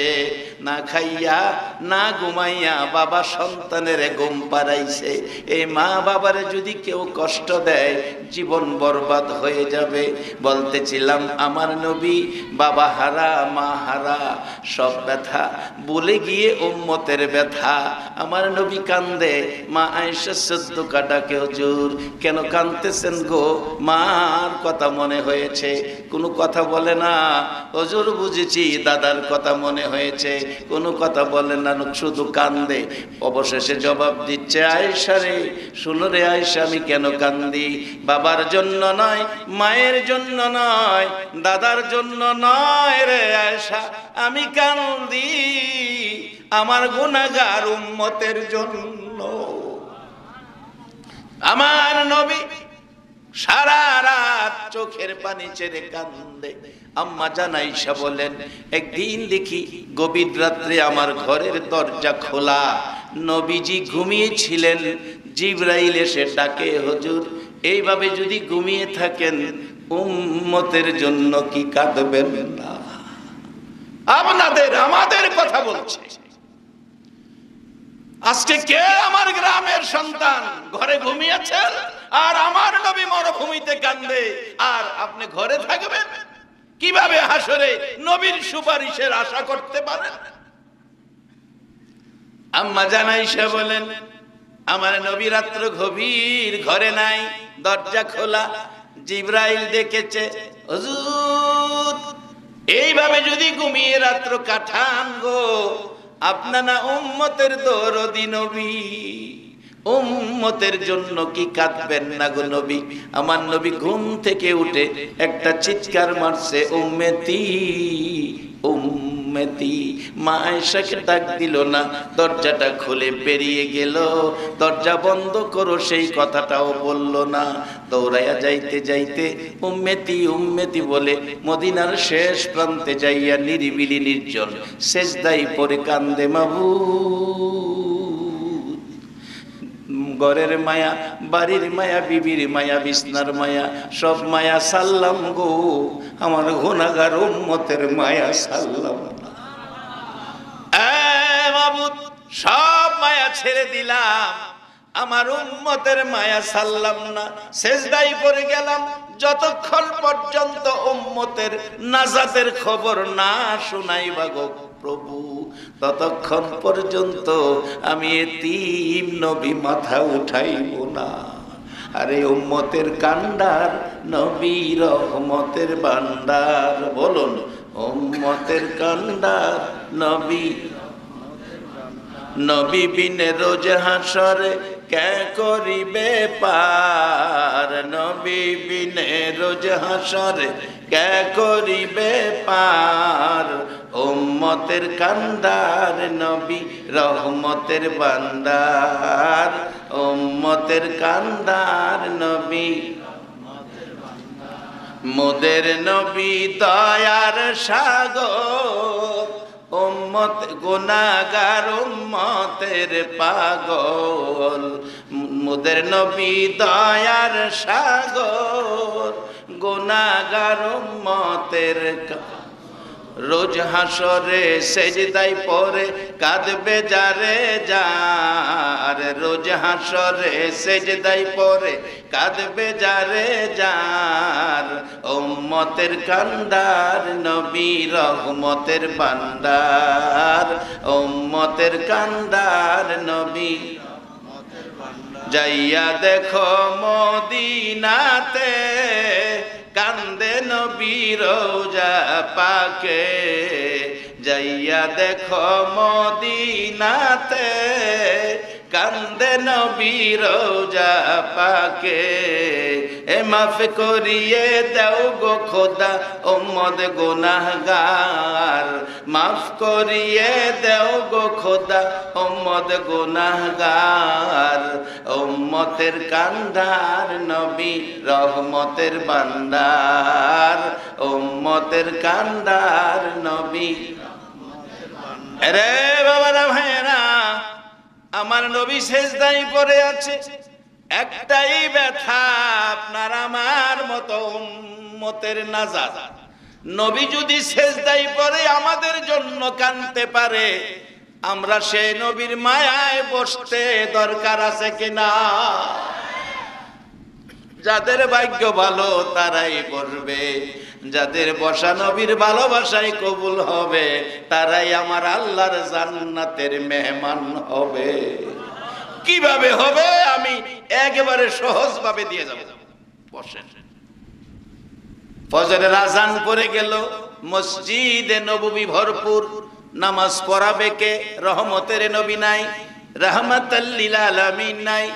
না খাইয়া না ঘুমাইয়া বাবা সন্তানের ঘুম পাড়াইছে। এই মা বাবারে যদি কেউ কষ্ট দেয়, জীবন বরবাদ হয়ে যাবে। বলতেছিলাম আমার নবী বাবা হারা মা হারা, সব ব্যথা বলে গিয়ে উম্মতের ব্যথা। আমার নবী কান্দে। মা আয়েশা সিদ্দিকা ডাকে, হুজুর কেন কাঁদতেছেন গো? মার কথা মনে হয়েছে। কোনো কথা বলে না। হুজুর বুঝেছি দাদার কথা মনে হয়েছে। কোনো কথা বলে না, শুধু কান্দে। অবশেষে জবাব দিচ্ছে, আয়েশা রে, শুনো রে আয়েশা, আমি কেন কান্দি? বাবার জন্য নয়, মায়ের জন্য নয়, দাদার জন্য নয় রে আয়েশা, আমি কান্দি আমার গুনাহগার উম্মতের জন্য। আমার নবী সারা রাত চোখের পানি ছেড়ে কান্দে। আম্মা জান আয়েশা বলেন, একদিন দেখি গভীর রাত্রে আমার ঘরের দরজা খোলা, নবীজি ঘুমিয়েছিলেন। জিবরাইল এসে ডাকে, হুজুর এইভাবে যদি ঘুমিয়ে থাকেন উম্মতের জন্য কি কাঁদবেন না? আপনাদের আমাদের কথা বলছে। আজকে কে আমার গ্রামের সন্তান ঘরে ঘুমিয়েছেন আর আমার নবী মরুভূমিতে কান্দে, আর আপনি ঘরে থাকবেন? কিভাবে হাসরে নবীর সুপারিশের আশা করতে পারেন? আম্মা জান আয়েশা বলেন, আমার নবী রাত্র গভীর, ঘরে নাই, দরজা খোলা। জিবরাইল ডেকেছে, হুজুর এইভাবে যদি ঘুমিয়ে রাত্র কাটান গো, আপনারা উম্মতের দরদি নবী, উম্মতের জন্য কি কাঁদবেন না গো নবী? আমার নবী ঘুম থেকে উঠে একটা চিৎকার মারছে, উম্মতি উম্মতি। মা আয়েশাকে ডাক দিল না, দরজাটা খুলে বেরিয়ে গেল। দরজা বন্ধ করো সেই কথাটাও বলল না। দৌড়াইয়া যাইতে যাইতে উম্মতি উম্মতি বলে মদিনার শেষ প্রান্তে যাইয়া নিরিবিলি নির্জন সেজদায় পড়ে কান্দে মাবুদ। ঘরের মায়া, বাড়ির মায়া, বিবির মায়া, বিছনার মায়া, সব মায়া সাল্লাম গো, আমার গুনাহগার উম্মতের মায়া সাল্লাম। মাবুদ, সব মায়া ছেড়ে দিলাম, আমার উম্মতের মায়া সাল্লাম না। সেজদায় পড়ে গেলাম, যতক্ষণ পর্যন্ত উম্মতের নাজাতের খবর না শুনাইবা গো প্রভু, ততক্ষণ পর্যন্ত আমি এতিম নবী মাথা উঠাইব না। আরে উম্মতের কান্ডার নবী রহমতের ভান্ডার, বলুন উম্মতের কান্ডার নবী। নবী বিনে রোজ হাসরে কে করিবে পার, নবী বিনে রোজ হাসরে কে করিবে পার। উম্মতের কান্ডার নবী রহমতের ভান্ডার, উম্মতের কান্ডার নবী। মোদের নবী দয়ার সাগর, উম্মত গুনাহগার উম্মতের পাগল। মোদের নবী দয়ার সাগর, গুনাহগার উম্মতের। রোজ হাসরে সেজদায় পড়ে কাঁদবে যারে যার, রোজ হাসরে সেজদায় পড়ে কাঁদবে যারে যার। উম্মতের কান্ডার নবী রহমতের ভান্ডার, উম্মতের কান্ডার নবী। যাইয়া দেখো মদিনাতে কান্দে নবী রোজা পাকে, যাইয়া দেখো মদিনাতে কান্দে নবী রোজা পাকে। এ মাফ করিয়ে দাও গো খোদা উম্মত গুনাহগার, মাফ করিয়ে দাও গো খোদা উম্মত গুনাহগার। উম্মতের কান্ডার নবী রহমতের ভান্ডার, উম্মতের কান্ডার নবী। রে বাবারা ভাইয়েরা, আমার নবী সেজদায় পড়ে আছে, একটাই ব্যথা, আপনার আমার মতো উম্মতের নাজাত। নবী যদি সেজদায় পড়ে আমাদের জন্য কাঁদতে পারে, আমরা সেই নবীর মায়ায় বসতে দরকার আছে কিনা? যাদের ভাগ্য ভালো তারাই বসবে, যাদের বসা নবীর ভালোবাসায় কবুল হবে, তারাই আমার আল্লাহর জান্নাতের মেহমান হবে। কিভাবে হবে আমি একেবারে সহজ ভাবে দিয়ে যাব। বসেন। ফজরের আজান পড়ে গেল, মসজিদে নববী ভরপুর, নামাজ পড়াবে কে? রহমতের নবী নাই, রাহমাতাল লিল আলামিন নাই।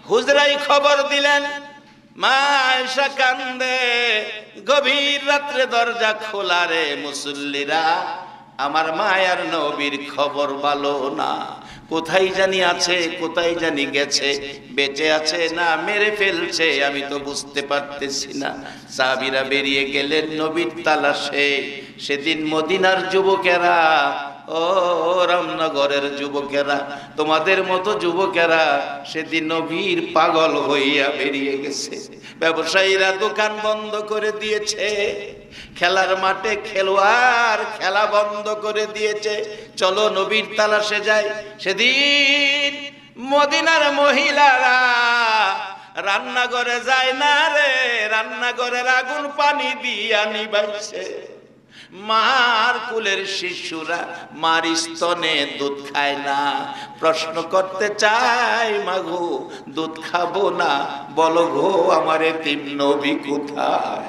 হুজরাই খবর দিলেন, মা আয়েশা কান্দে, গভীর রাত্রে দরজা খোলা রে মুসল্লিরা, আমার মায়ার নবীর খবর ভালো না, কোথায় জানি আছে, কোথায় জানি গেছে, বেঁচে আছে না মেরে ফেলছে, আমি তো বুঝতে পারতেছি না। সাহাবীরা বেরিয়ে গেলেন নবীর তালাশে। সেদিন মদিনার যুবকেরা, ও রামনগরের যুবকেরা, তোমাদের মতো যুবকেরা সেদিন নবীর পাগল হইয়া বেরিয়ে গেছে। ব্যবসায়ীরা দোকান বন্ধ করে দিয়েছে, খেলার মাঠে খেলোয়াড় খেলা বন্ধ করে দিয়েছে, চলো নবীর তালাশে যাই। সেদিন মদিনার মহিলারা রান্নাঘরে যায় না রে, রান্নাঘরের আগুন পানি দিয়া নিবাইছে। মার কুলের শিশুরা মার স্তনে দুধ খায় না। প্রশ্ন করতে চাই, মাগো দুধ খাবো না, বলো গো আমার এতিম নবী কোথায়?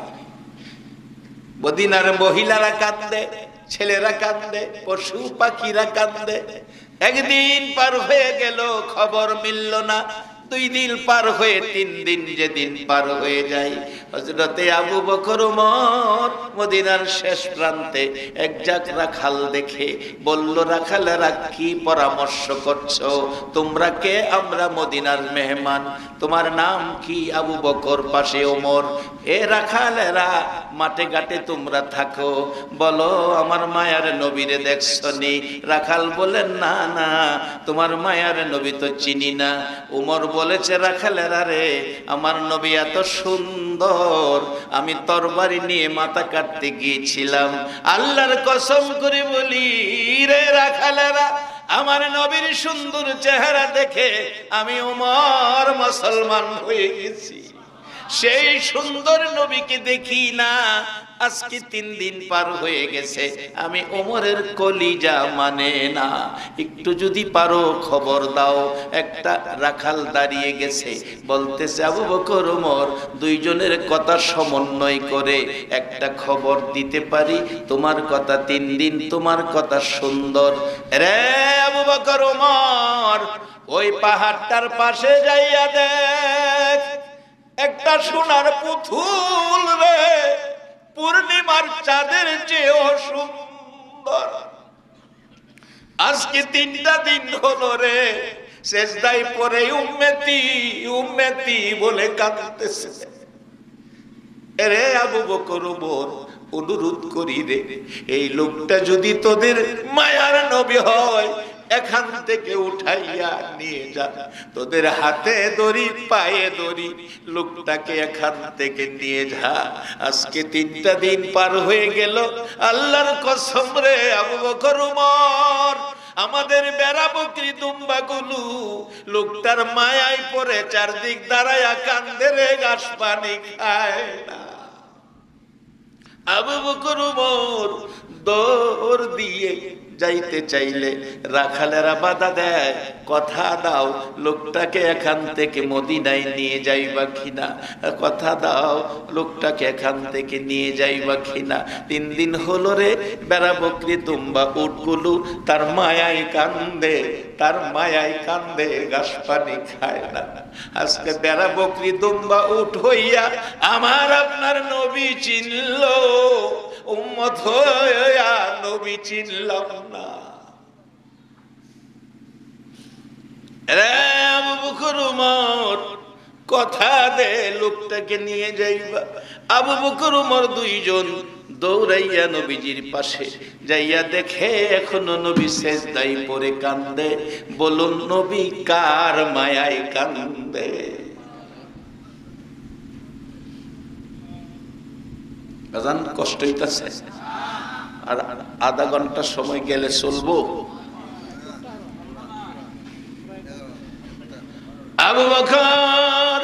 মদিনার মহিলারা কাঁদে, ছেলেরা কাঁদে, পশু পাখিরা কাঁদে। একদিন পার হয়ে গেল, খবর মিলল না। 2 দিন পার হয়ে 3 দিন যেদিন পার হয়ে যায়, হযরতে আবু বকর ওমর মদিনার শেষ প্রান্তে এক জাক রাখাল দেখে বলল, রাখালেরা কি পরামর্শ করছো? তোমরা কে? আমরা মদিনার মেহমান। তোমার নাম কি? আবু বকর। পাশে ওমর। এ রাখালেরা, মাঠে ঘাটে তোমরা থাকো, বলো আমার মায়ার নবীরে দেখছনি? রাখাল বলেন, না না, তোমার মায়ার নবী তো চিনি না। ওমর বলেছে, রাখালেরা রে, আমার নবী এত সুন্দর, আমি তরবারি নিয়ে মাথা কাটতে গিয়েছিলাম, আল্লাহর কসম করে বলি রে রাখালেরা, আমার নবীর সুন্দর চেহারা দেখে আমি ওমর মুসলমান হয়ে গেছি। সেই সুন্দর নবীকে দেখি না, আজকে 3 দিন পার হয়ে গেছে, আমি ওমরের কলিজা মানে না, একটু যদি পারো খবর দাও। একটা রাখাল দাঁড়িয়ে গেছে, বলতেছে, আবু বকর ওমর, দুইজনের কথা সমন্বয় করে একটা খবর দিতে পারি। তোমার কথা 3 দিন, তোমার কথা সুন্দর। রে আবু বকর ওমর, ওই পাহাড়টার পাশে যাইয়া দেখ, একটা সোনার পুতুল রে, পূর্ণিমার চাঁদের চেয়েও সুন্দর। আজকে 3টা দিন হলো রে, সেজদায় পড়ে উম্মতি উম্মতি বলে কাঁদতেছে। রে আবু বকর ওমর, অনুরোধ করি রে, এই লোকটা যদি তোদের মায়ার নবী হয়, এখান থেকে উঠাইয়া নিয়ে যা, তোদের হাতে দড়ি পায়ে দড়ি, লোকটাকে এখান থেকে নিয়ে যা। আজকে 3টা দিন পার হয়ে গেল, আল্লাহর কসম রে আবু বকর ওমর, আমাদের বেড়া বকরি দুম্বা গুলো লোকটার মায়ায় পড়ে চারদিক দাঁড়ায়া কান্দে রে, ঘাস পানি খায় না। আবু বকর ওমর দৌড় দিয়ে যাইতে চাইলে রাখালেরা বাধা দেয়, কথা দাও, লোকটাকে এখান থেকে মদিনায় নিয়ে যাইবা কিনা, কথা দাও, লোকটাকে এখান থেকে নিয়ে যাইবা কিনা। 3 দিন হলো রে, বেড়া বকরি দুম্বা উটগুলো তার মায়ায় কান্দে, তার মায়ায় কান্দে, ঘাস পানি খায় না। আজকে বেড়া বকরি দুম্বা উট হইয়া আমার আপনার নবী চিনল, উম্মত হইয়া নবী চিনলাম না। রে আবু বকর ওমর, কথা দে, লোকটাকে নিয়ে যাইবা। আবু বকর ওমর দুইজন দৌড়াইয়া নবীজির পাশে যাইয়া দেখে এখনো নবী সেজদায় পড়ে কান্দে। বলুন, নবী কার মায়ায় কান্দে? আজান কষ্ট হইতাছে, আর আধা ঘন্টা সময় গেলে চলবো। আবু বকর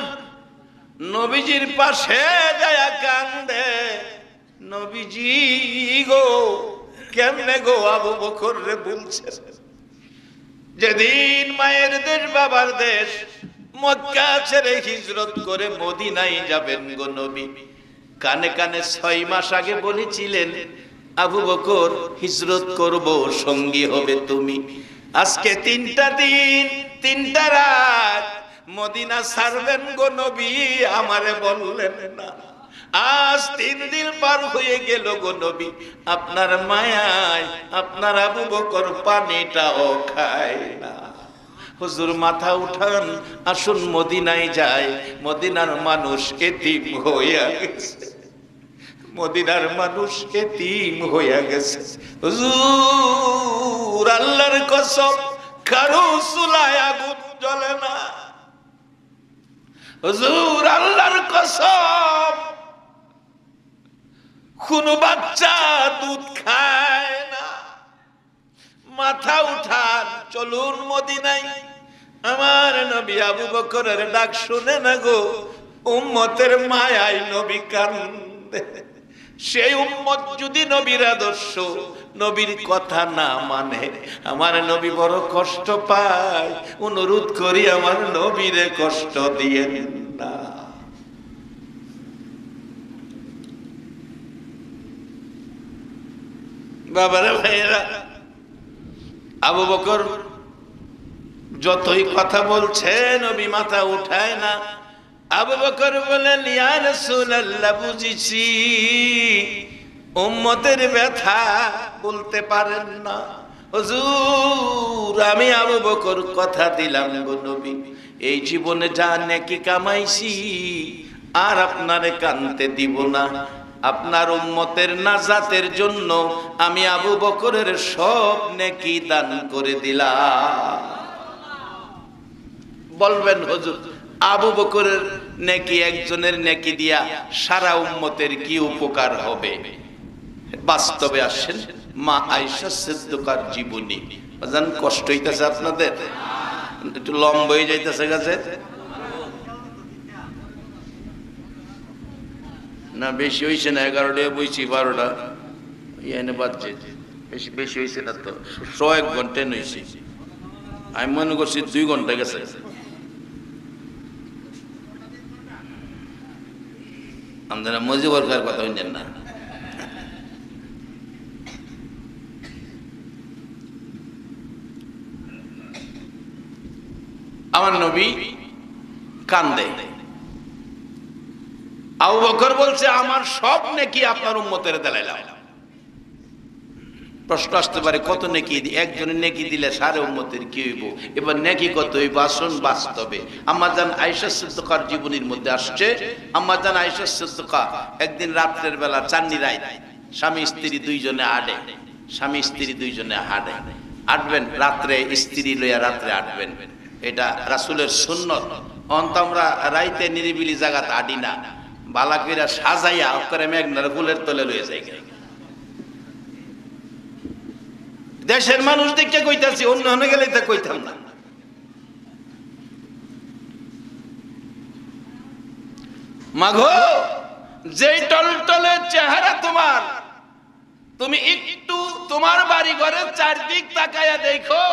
নবীজির পাশে যায়া কান্দে। নবীজি গো, কেমনে গো? আবু বকর রে বলছে, যেদিন মায়ের দেশ বাবার দেশ মক্কা ছেড়ে হিজরত করে মদিনায় যাবেন গো নবী, কানে কানে 6 মাস আগে বলেছিলেন, আবু বকর হিজরত করব, সঙ্গী হবে তুমি। আজকে 3টা দিন 3টা রাত মদিনা ছাড়বেন গো নবী, আমারে বললেন না। আজ 3 দিন পার হয়ে গেল গো নবী, আপনার মায়ায় আপনার আবু বকর পানিটাও খায় না। হুজুর মাথা উঠান, আসুন মদিনায় যায়। মদিনার মানুষ এতিম হইয়া গেছে, মদিনার মানুষ এতিম হইয়া গেছে। হুজুর আল্লাহর কসম, কারো চুলায় আগুন জ্বলে না। হুজুর আল্লাহর কসম, কোন বাচ্চা দুধ খায় না। মাথা উঠান, চলুন মদিনায়। আমার নবী আবু বকরের ডাক শুনে না গো, উম্মতের মায়ায় নবী কান্দে। সেই উম্মত যদি নবীর আদর্শ, নবীর কথা না মানে, আমার নবী বড় কষ্ট পায়। অনুরোধ করি, আমার নবীরে কষ্ট দিয়েন না। বাবারা ভাইয়েরা, আবু বকর যতই কথা বলছে নবী মাথা উঠায় না। আবু বকর বলেন, ইয়া রাসূলুল্লাহ, বুঝেছি উম্মতের ব্যথা বলতে পারেন না। হুজুর, আমি আবু বকর কথা দিলাম গো নবী, এই জীবনে যা নেকি কামাইছি আর আপনারে কানতে দিব না। আপনার উম্মতের নাজাতের জন্য আমি আবু বকরের সব নেকি দান করে দিলাম। বলবেন হুজুর, আবু বকরের নেকি, একজনের নেকি দিয়া সারা উম্মতের কি উপকার হবে? বাস্তবে আসেন মা আয়েশা সিদ্দিকার জীবনী। বাজান, কষ্ট হইতেছে আপনাদের? একটু লম্বা হয়ে যাইতেছে গাছে না? বেশি হয়েছে না? 11টা বইছি, 12টা এনে বাজছে। বেশি বেশি হয়েছে না তো? 1 ঘন্টা নইছি, আমি মনে করছি 2 ঘন্টা গেছে। আপনারা মজিবর কার কথা শুনছেন না? আমার নবী কান্দে। আবু বকর বলছে, আমার সব নেকি আপনার উম্মতের দিলাম। প্রশ্ন আসতে পারে, কত নেকি? একজনের নেকি দিলে সারা উম্মতের কি হইব? এবার নেকি কত হইব? আসুন বাস্তবে। আম্মা জান আয়েশা সিদ্দিকার জীবনীর মধ্যে আসছে, আম্মা জান আয়েশা সিদ্দিকা একদিন রাত্রের বেলা, চান্নি রাত, স্বামী স্ত্রী দুইজনে আডে, স্বামী স্ত্রী দুইজনে হাডে, আটবেন রাত্রে, স্ত্রী লইয়া রাত্রে আটবেন, এটা রাসূলের সুন্নত। অন্ত আমরা রাইতে নিরিবিলি জায়গাতে আডি না, বালা কইরা সাজাইয়া করে মেঘনার ফুলের তলে লইয়া যাই। দেশের মানুষ দেখে কইতাছি, অন্য হনে গেলে তা কইতাম না। মাগো, যেই টলটলে চেহারা তোমার, তুমি একটু তোমার বাড়ি ঘরের চারদিক তাকায়া দেখো,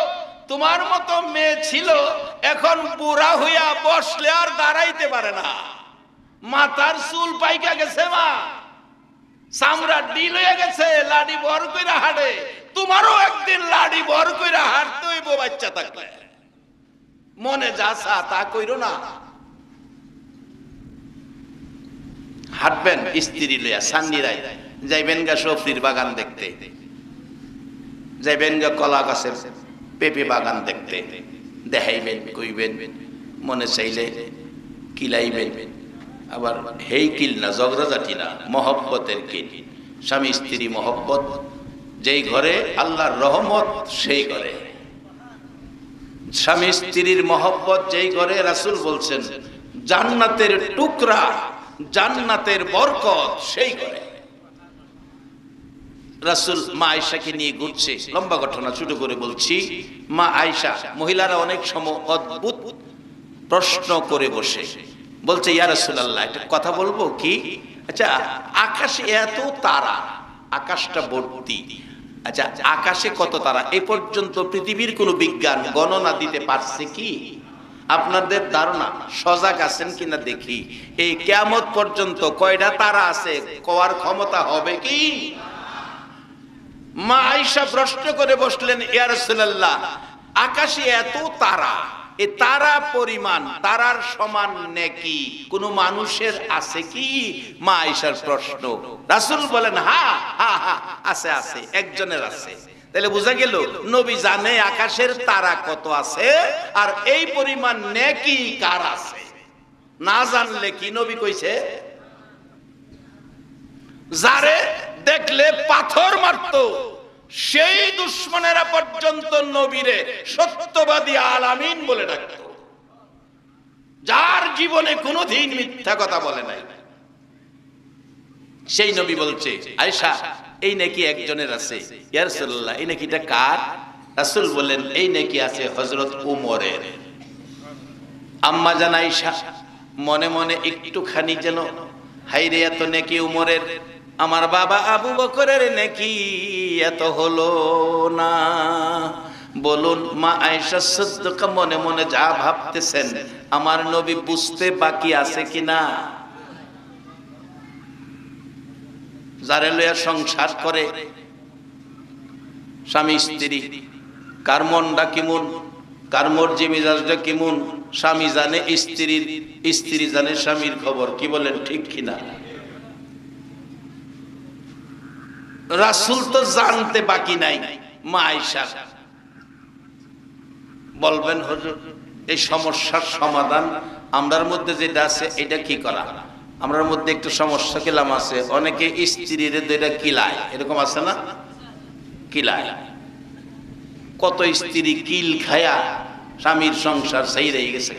তোমার মতো মেয়ে ছিল, এখন বুড়া হইয়া বসলে আর দাঁড়াইতে পারে না, মাথার চুল পাইকা গেছে, মা চামড়া ডিল হয়ে গেছে, লাডি বর কইরা হাঁটে। তোমারও একদিন লাডি বর কইরা হাঁটতে হইব বাচ্চা থাকলে। মনে যা চা তা কইরো না। হাঁটবেন স্ত্রী লইয়া, সান্নিরাই যাইবেন গা সবজির বাগান দেখতে, যাইবেন গা কলা গাছের পেঁপে বাগান দেখতে, দেখাইবেন, কইবেন, মনে চাইলে কিলাইবেন। আবার হেই কিল না, ঝগড়াঝাটি না, মহব্বতের কিল। স্বামী স্ত্রী মহব্বত, যেই ঘরে আল্লাহর রহমত সেই ঘরে। স্বামী স্ত্রীর মহব্বত যেই ঘরে, রাসূল বলছেন জান্নাতের টুকরা, জান্নাতের বরকত সেই ঘরে। রাসূল মা আয়েশাকে নিয়ে ঘুরছে, লম্বা ঘটনা ছোট করে বলছি। মা আয়েশা, মহিলারা অনেক সময় অদ্ভুত প্রশ্ন করে বসে, বলছে, ইয়া রাসূলুল্লাহ, একটা কথা বলবো কি? আচ্ছা, আকাশে এত তারা, আকাশটা ভর্তি, আচ্ছা আকাশে কত তারা? এই পর্যন্ত পৃথিবীর কোন বিজ্ঞান গণনা দিতে পারছে কি? আপনাদের ধারণা? সজাগ আছেন কিনা দেখি। এই কিয়ামত পর্যন্ত কয়টা তারা আছে কোয়ার ক্ষমতা হবে কি? মা আয়েশা প্রশ্ন করে বসলেন, ইয়া রাসূলুল্লাহ, আকাশে এত তারা, এই তারা পরিমাণ, তারার সমান নেকি কোন মানুষের আছে কি? মা আয়েশার প্রশ্ন। রাসূল বলেন, হ্যাঁ হ্যাঁ হ্যাঁ, আছে আছে, একজনের আছে। তাহলে বোঝা গেল নবী জানে আকাশের তারা কত আছে, আর এই পরিমাণ নেকি কার আছে। না জানলে কি নবী কইছে? যারে দেখলে পাথর মারতো সেই দুশমনেরা পর্যন্ত নবীরে সত্যবাদী আল আমিন বলে ডাকতো, যার জীবনে কোনোদিন মিথ্যা কথা বলে নাই। সেই নবী বলছে, আয়েশা, এই নেকি একজনের আছে। ইয়া রাসূলুল্লাহ, এই নেকিটা কার? রাসূল বলেন, এই নেকি আছে হযরত উমরের। আম্মা জান আয়েশা মনে মনে একটুখানি যেন, হায়রে এত নেকি উমরের, আমার বাবা আবু বকরের নেকি এত হলো না। বলুন মা আয়েশা সিদ্দিকা মনে মনে যা ভাবতেছেন, আমার নবী বুঝতে বাকি আছে কিনা? যারে লইয়া সংসার করে স্বামী স্ত্রী, কার মনটা কেমন কার মর্জি মিজাজটা কেমন স্বামী জানে স্ত্রীর, স্ত্রী জানে স্বামীর খবর। কি বলেন, ঠিক কিনা? রাসূল তো জানতে বাকি নাই। মা আয়েশা বলবেন, হুজুর এই সমস্যার সমাধান আমরার মধ্যে যেটা আছে এটা কি করা? আমরার মধ্যে একটু সমস্যা কিলাম আছে, অনেকে স্ত্রীর দুইটা কিলায়, এরকম আছে না? কিলায়। কত স্ত্রী কিল খায়া স্বামীর সংসার সেই রয়ে গেছে।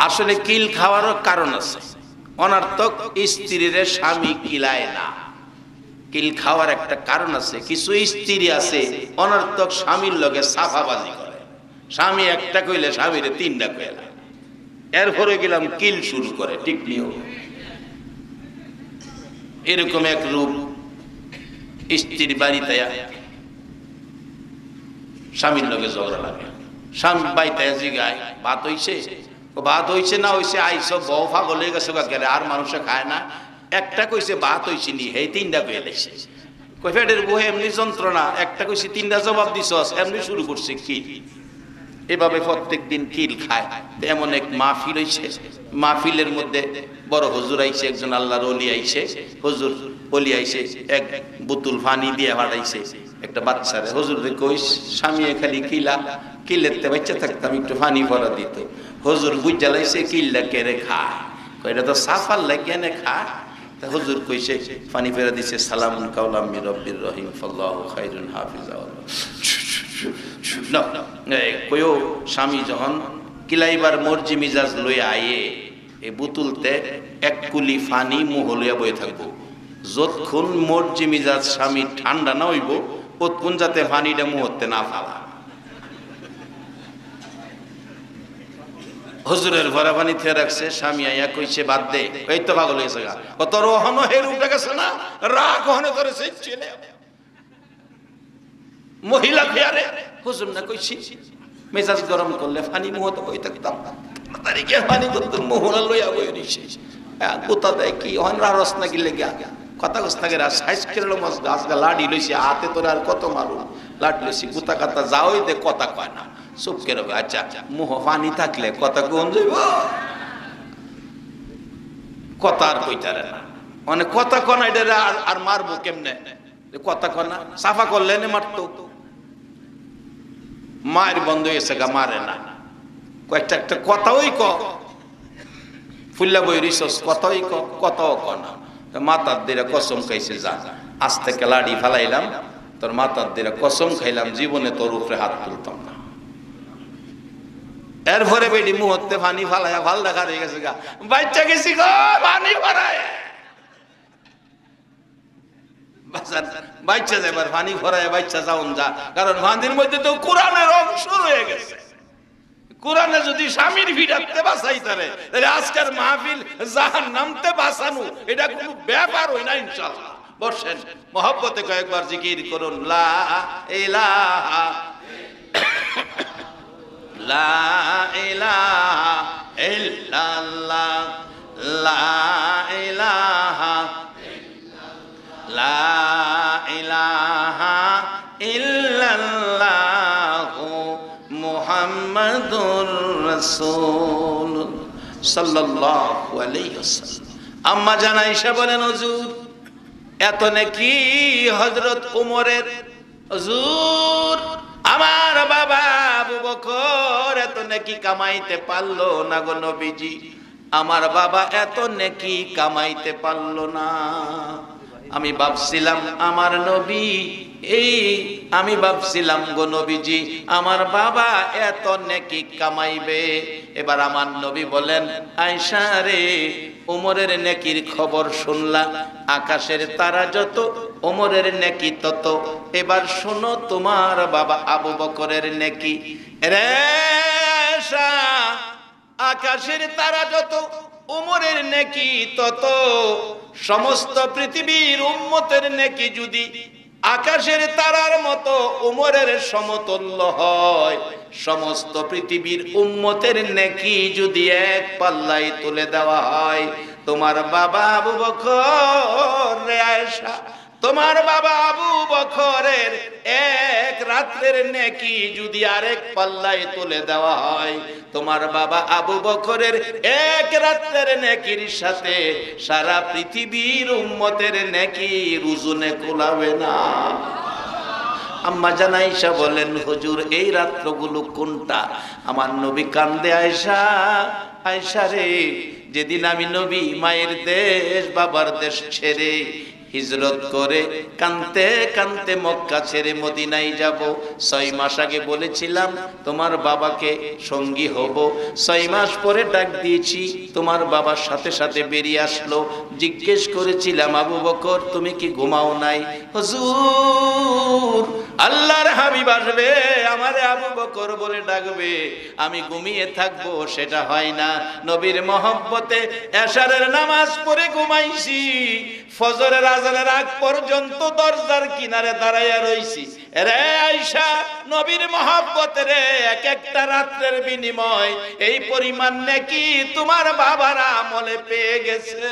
আসলে কিল খাওয়ারও কারণ আছে। অনর্থক স্ত্রীর স্বামী কিলায় না, কিল খাওয়ার একটা কারণ আছে। কিছু স্ত্রী আছে অনর্থক স্বামীর লগে সাফাবাজি করে, স্বামী একটা কইলে স্বামীরে তিনটা কইলা, এরপরে গেলাম কিল শুরু করে। ঠিক নিও, এরকম এক রূপ স্ত্রীর বাড়িতে স্বামীর লগে ঝগড়া লাগে। স্বামী বাড়িতে জিগায় ভাত হইছে, ভাত হইছে না হইছে, আইসব বউ পাগল হয়ে গেছে গেলে আর মানুষে খায় না। একটা কইছে ভাত হইছে নি, এই তিনটা কয়ে লেছে। কই ফেটের বউ এমনি যন্ত্রণা, একটা কইছে তিনটা জবাব দিছস, এমনি শুরু করছে কি। এভাবে প্রত্যেক দিন কিল খায়। এমন এক মাহফিল হইছে, মাহফিলের মধ্যে বড় হুজুর আইছে, একজন আল্লাহর ওলি আইছে। হুজুর ওলি আইছে, এক বোতল পানি দিয়ে হারাইছে একটা বাচ্চারে। হুজুর কই স্বামী খালি কিলা, কিলেতে বাচ্চা থাকতাম একটু পানি ভরা দিত। হুজুর বুঝা লাইছে কিল্লা কেড়ে খায়, এটা তো সাফার লাগে না খায়। তা হুজুর কইছে পানি ফেরা দিছে, সালামুন কাওলাম মির রব্বির রহিম ফাল্লাহু খায়রুন হাফিজা। কইও স্বামী যখন কিলাইবার মর্জি মিজাজ লইয়া আয়ে, এই বোতলতে এক কুলি পানি মুহ লইয়া বয়ে থাকবো। যতক্ষণ মর্জি মিজাজ স্বামী ঠান্ডা না হইব, ততক্ষণ যাতে পানিটা মুহূর্তে না ফালা। হুজুরের ভরা পানি থেকে রাখছে, স্বামী আইয়া কইছে বাদ দে, এই তো পাগল হয়েছে গা, তোর ওহনো হের উঠে গেছে না, রাগ ওহনে তোরে সেই ছেলে মহিলা ফেয়ারে। হুজুর না কইছি মেজাজ গরম করলে পানি মুহূর্তে বই থাকতাম, তারিখে পানি করতে মোহরা লইয়া বই নিছে। কোথা দেয় কি ওহন রারস না গিলে গা কথা কস্তা গেরা সাইজ কেরলো মাছ গাছ গা লাডি লইছে হাতে, তোর আর কত মারু লাড লইছি কুতা কাতা যাওই দে, কথা কয় না, চুপ কে রবে। আচ্ছা মুহ পানি থাকলে কথা কোন যাইব, কথা আর কইতারে না, মানে কথা কনা এটা আর মারবো কেমনে, কথা কনা সাফা করলে নে মারতো। মায়ের বন্ধ হয়েছে গা, মারে না, কয়েকটা একটা কথাই ক ফুল্লা বই রিসস, কথাই ক, কথাও কনা। মাতার দিরা কসম খাইছে, যা আজ থেকে লাড়ি ফেলাইলাম, তোর মাতার দিরা কসম খাইলাম জীবনে তোর উপরে হাত তুলতাম না। এরপরে বেডি মুহূর্তে পানি ফালাইয়া ভাল দেখা হয়ে গেছে গা, বাচ্চা গেছি গো পানি ভরায়, বাচ্চা যাবার পানি ভরায় বাচ্চা যাওন যা, কারণ পানির মধ্যে তো কোরআনের অংশ রয়ে গেছে। কোরআনে যদি স্বামীর ভিড়াতে বাঁচাইতারে, তাহলে আজকের মাহফিল জাহান্নামতে বাঁচানো এটা কোনো ব্যাপার হই না। ইনশাআল্লাহ বসেন, মহব্বতে কয়েকবার জিকির করুন, লা ইলাহা লা ইলাহা ইল্লাল্লাহ, লা ইলাহা লা ইলাহা ইল্লাল্লাহু মুহাম্মাদুর রাসূল সাল্লাল্লাহু আলাইহি ওয়াসাল্লাম। আম্মা জান আয়েশা বলেন, হুজুর এত নাকি হযরত ওমরের, হুজুর আমার বাবা আবু বকর এত নেকি কামাইতে পারলো না গো নবীজি, আমার বাবা এত নেকি কামাইতে পারলো না। আমি ভাবছিলাম আমার নবী আমি ভাবছিলাম গো নবীজি আমার বাবা এত নেকি কামাইবে। এবার আমার নবী বলেন, আয়েশা রে ওমরের নেকির খবর শুনলা, আকাশের তারা যত ওমরের নেকি তত। এবার শোনো তোমার বাবা আবু বকরের নেকি। রে আয়েশা, আকাশের তারা যত ওমরের নেকি তত। সমস্ত পৃথিবীর উম্মতের নেকি যদি আকাশের তারার মতো ওমরের সমতুল্য হয়, সমস্ত পৃথিবীর উম্মতের নেকি যদি এক পাল্লায় তুলে দেওয়া হয়, তোমার বাবা আবু বকর রে আয়েশা তোমার বাবা আবু বকরের এক রাত্রের নেকি যদি আরেক পাল্লায় তুলে দেওয়া হয়, তোমার বাবা আবু বকরের এক রাত্রের নেকির সাথে সারা পৃথিবীর উম্মতের নেকির ওজনে কুলাবে না। আম্মা জান আয়েশা বলেন, হুজুর এই রাত্রগুলো কোনটা? আমার নবী কান্দে, আয়েশা আয়েশা রে, যেদিন আমি নবী মায়ের দেশ বাবার দেশ ছেড়ে হিজরত করে কানতে কানতে মক্কা ছেড়ে মদিনায় যাব, 6 মাস আগে বলেছিলাম তোমার বাবাকে সঙ্গী হব, 6 মাস পরে ডাক দিয়েছি, তোমার বাবার সাথে সাথে বেরিয়ে আসলো। জিজ্ঞেস করেছিলাম, আবু বকর তুমি কি ঘুমাও নাই? হুজুর আল্লাহর হাবিব আসবে, আমারে আবু বকর বলে ডাকবে, আমি ঘুমিয়ে থাকবো, সেটা হয় না। নবীর মহব্বতে এশারের নামাজ পড়ে ঘুমাইছি, ফজরের আজানের আগ পর্যন্ত দরজার কিনারে দাঁড়াইয়া রইছি। রে আয়েশা, নবীর মহব্বতে রে এক একটা রাত্রের বিনিময় এই পরিমাণ নেকি তোমার বাবার আমলে পেয়ে গেছে।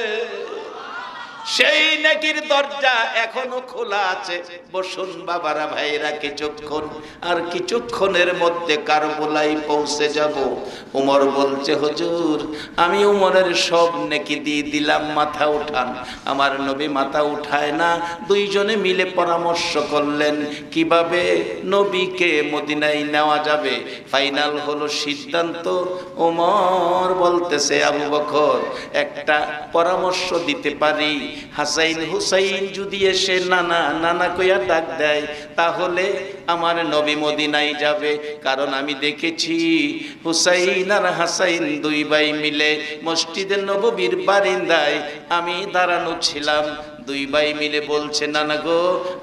সেই নেকির দরজা এখনো খোলা আছে। বসুন বাবারা ভাইরা, কিছুক্ষণ আর কিছুক্ষণের মধ্যে কারবালায় পৌঁছে যাব। উমর বলছে, হুজুর আমি উমরের সব নেকি দিয়ে দিলাম, মাথা উঠান। আমার নবী মাথা উঠায় না। দুইজনে মিলে পরামর্শ করলেন কিভাবে নবীকে মদিনায় নেওয়া যাবে। ফাইনাল হলো সিদ্ধান্ত। উমর বলতেছে, আবু বকর একটা পরামর্শ দিতে পারি, হাসাইন হুসাইন যদি এসে নানা নানা কইয়া ডাক দেয় তাহলে আমার নবী মদিনায় যাবে। কারণ আমি দেখেছি হুসাইন আর হাসাইন দুই ভাই মিলে মসজিদে নববীর বারিন্দায় আমি দাঁড়ানো ছিলাম। দুই ভাই মিলে বলছে, নানা গো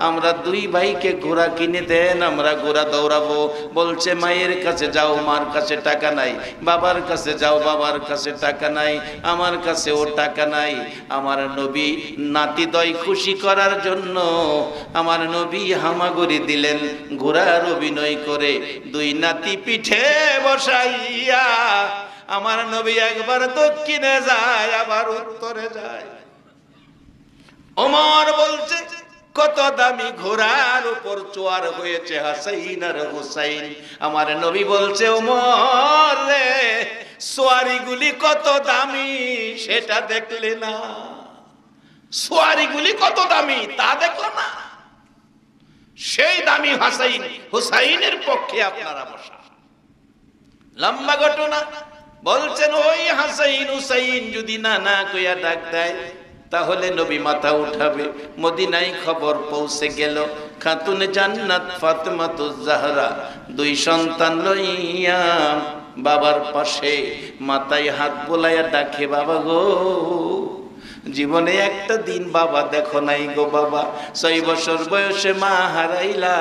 আমরা দুই ভাইকে ঘোড়া কিনে দেন, আমরা ঘোড়া দৌড়াবো। বলছে মায়ের কাছে যাও, মার কাছে টাকা নাই। বাবার কাছে যাও, বাবার কাছে টাকা নাই। আমার কাছেও টাকা নাই। আমার নবী নাতিদয় খুশি করার জন্য আমার নবী হামাগুড়ি দিলেন, ঘোড়ার অভিনয় করে দুই নাতি পিঠে বসাইয়া আমার নবী একবার দক্ষিণে যায় আবার উত্তরে যায়। ওমর বলছে, কত দামি ঘোড়ার উপর চোয়ার হয়েছে হাসাইন আর হুসাইন। আমার নবী বলছে, ওমর রে সোয়ারিগুলি কত দামি সেটা দেখলে না? সোয়ারিগুলি কত দামি তা দেখলো না? সেই দামি হাসাইন হুসাইনের পক্ষে আপনারা বসা। লম্বা ঘটনা। বলছেন ওই হাসাইন হুসাইন যদি না না কইয়া ডাক দেয় তাহলে নবী মাথা উঠাবে। মদিনায় খবর পৌঁছে গেল, খাতুনে জান্নাত ফাতেমাতুজ জাহরা দুই সন্তান লইয়া বাবার পাশে মাথায় হাত বোলাইয়া ডাকে, বাবা গো জীবনে একটা দিন বাবা দেখো নাই গো বাবা, 6 বছর বয়সে মা হারাইলা,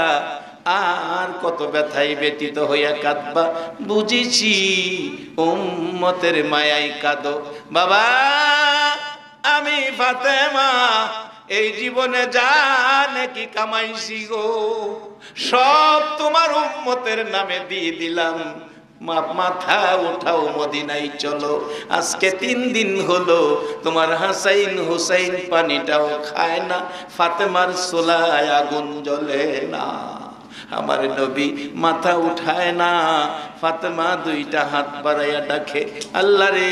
আর কত ব্যথায় ব্যতীত হইয়া কাঁদবা, বুঝেছি উম্মতের মায়ায় কাঁদো। বাবা আমি ফাতেমা এই জীবনে যা নাকি কামাইছি গো সব তোমার উম্মতের নামে দিয়ে দিলাম, মাথা উঠাও মদিনায় চলো। আজকে 3 দিন হলো তোমার হাসাইন হুসাইন পানিটাও খায় না, ফাতেমার চুলায় আগুন জ্বলে না। আমার নবী মাথা উঠায় না, ফাতেমা দুইটা হাত বাড়াইয়া ডাকে, আল্লাহ রে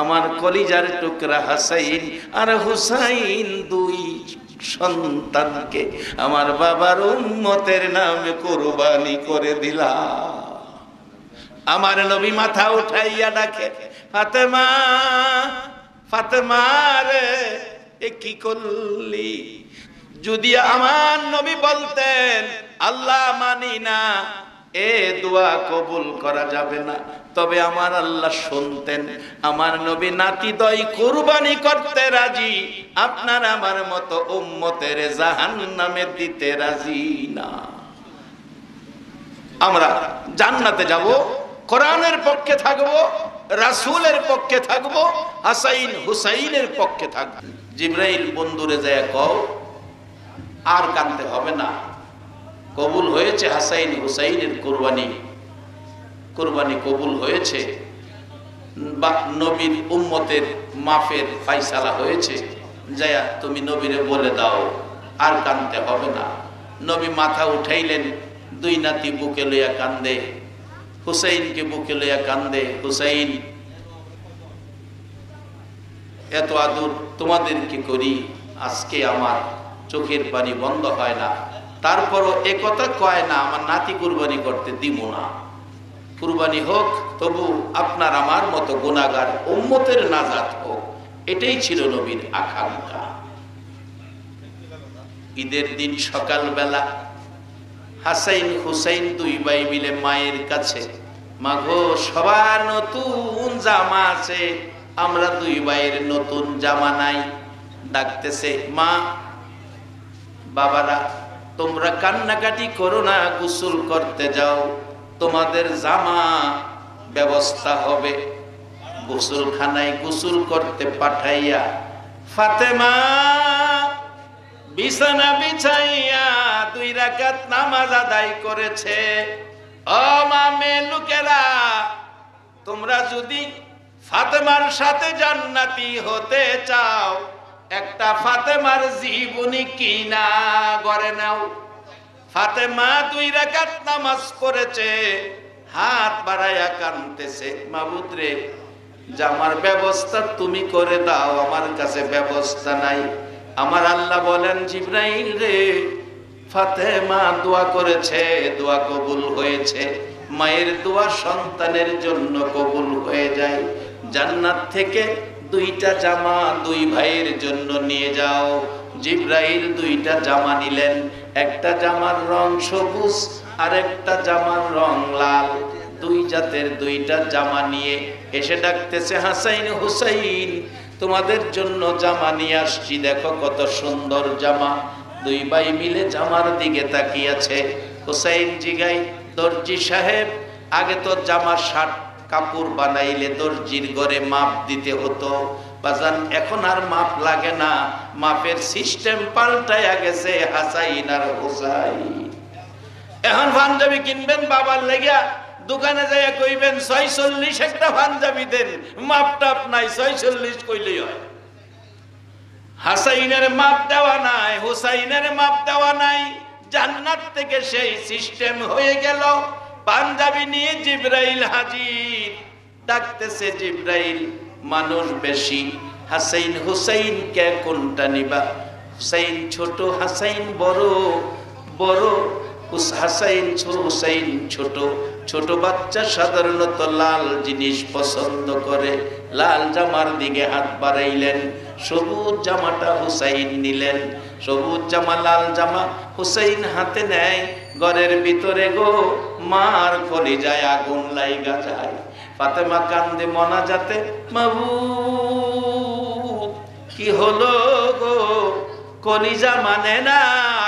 আমার কলিজার টুকরা হাসাইন আর হুসাইন দুই সন্তানকে আমার বাবার উম্মতের নামে কুরবানি করে দিলাম। আমার নবী মাথা উঠাইয়া ডাকে, ফাতেমা ফাতেমা রে এ কি করলি? যদি আমার নবী বলতেন আল্লাহ মানি না, এ দোয়া কবুল করা যাবে না, তবে আমার আল্লাহ শুনতেন। আমার নবী নাতিদয় কুরবানি করতে রাজি, আপনার আমার মতো উম্মতের জাহান্নামে দিতে রাজি না। আমরা জান্নাতে যাব, কোরআনের পক্ষে থাকব, রাসূলের পক্ষে থাকব, হাসাইন হুসাইনের পক্ষে থাকব। জিবরাইল বন্ধুরে যায় কও আর কানতে হবে না, কবুল হয়েছে হাসাইন হুসাইনের কুরবানি কবুল হয়েছে, বা নবীর উম্মতের মাফের ফায়সালা হয়েছে। যায়া তুমি নবীরে বলে দাও আর কাঁদতে হবে না। নবী মাথা উঠাইলেন, দুই নাতি বুকে লইয়া কান্দে, হুসাইনকে বুকে লইয়া কান্দে। হুসাইন, এত আদর তোমাদেরকে করি, আজকে আমার চোখের পানি বন্ধ হয় না। তারপরও একথা কয় না আমার নাতি কুরবানি করতে দিব না, কুরবানি হোক, তবু আপনার আমার মতো গুনাহগার উম্মতের নাজাত হোক, এটাই ছিল নবীর আকাঙ্ক্ষা। ঈদের দিন সকালবেলা হাসাইন হুসাইন দুই ভাই মিলে মায়ের কাছে, মা গো সবার নতুন জামা আছে, আমরা দুই ভাইয়ের নতুন জামা নাই। ডাকতেছে, মা বাবারা তোমরা কান্নাকাটি করো না, গোসল করতে যাও, তোমাদের জামা ব্যবস্থা হবে। গোসলখানায় গোসল করতে পাঠাইয়া ফাতেমা বিছানা বিছাইয়া 2 রাকাত নামাজ আদায় করেছে। ও মা, মেয়ে লোকেরা, তোমরা যদি ফাতেমার সাথে জান্নাতি হতে চাও, একটা ফাতেমার জীবনী কিনা গড়ে নাও। ফাতেমা 2 রাকাত নামাজ পড়েছে, হাত বাড়াইয়া কাঁদতেছে, মাবুদ রে, জামার ব্যবস্থা তুমি করে দাও, আমার কাছে ব্যবস্থা নাই। আমার আল্লাহ বলেন, জিবরাইল রে, ফাতেমা দোয়া করেছে, দোয়া কবুল হয়েছে। মায়ের দোয়া সন্তানের জন্য কবুল হয়ে যায়। জান্নাত থেকে 2টা জামা 2 ভাইয়ের জন্য নিয়ে যাও। জিবরাইল 2টা জামা নিলেন, একটা জামার রং সবুজ আর একটা জামার রং লাল। 2 জাতের 2টা জামা নিয়ে এসে ডাকতেছে, হাসাইন হুসাইন, তোমাদের জন্য জামা নিয়ে আসছি, দেখো কত সুন্দর জামা। 2 ভাই মিলে জামার দিকে তাকিয়েছে। হুসাইন জিগাই, দর্জি সাহেব, আগে তো জামার শার্ট কাপড় বানাইলে দর্জির ঘরে মাপ দিতে হতো, বাজান এখন আর মাপ লাগে না, মাপের সিস্টেম পাল্টাইয়া গেছে। হাসাইন আর হুসাইন এখন পাঞ্জাবি কিনবেন বাবার লেগা, দোকানে যাইয়া কইবেন 46 একটা পাঞ্জাবি দেন, মাপটাপ নাই, 46 কইলেই হয়। হাসাইনের মাপ দেওয়া নাই, হুসাইনের মাপ দেওয়া নাই। জান্নাত থেকে সেই সিস্টেম হয়ে গেল। পাঞ্জাবি নিয়ে জিবরাইল হাজির। ডাকতেছে, জিবরাইল, মানুষ বেশি, হাসাইন হুসাইন কে কোনটা নিবা? হুসাইন ছোট, হাসাইন বড়, বড় হাসাইন হুসাইন ছোট। ছোট বাচ্চা সাধারণত লাল জিনিস পছন্দ করে। লাল জামার দিকে হাত বাড়াইলেন, সবুজ জামাটা হুসাইন নিলেন। সবুজ জামা, লাল জামা হুসাইন হাতে নেয়। ঘরের ভিতরে গো মার কলিজায় আগুন লাইগা যায়। ফাতেমা কান্দে মোনাজাতে, মাবুদ কি হলো গো, কলিজা মানে না,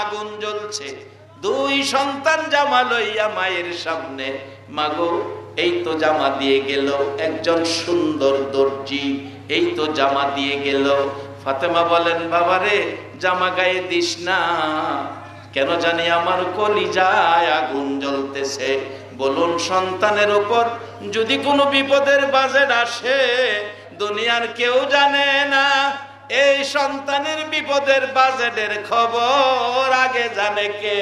আগুন জ্বলছে। 2 সন্তান জামা লইয়া মায়ের সামনে, মাগো এই তো জামা দিয়ে গেল একজন সুন্দর দর্জি, এই তো জামা দিয়ে গেল। ফাতেমা বলেন, বাবারে জামা গায়ে দিস না, কেন জানি আমার কলিজায় আগুন জ্বলতেছে। বলুন, সন্তানের উপর যদি কোনো বিপদের বাজেট আসে, দুনিয়ার কেউ জানে না, এই সন্তানের বিপদের বাজেটের খবর আগে জানে কে?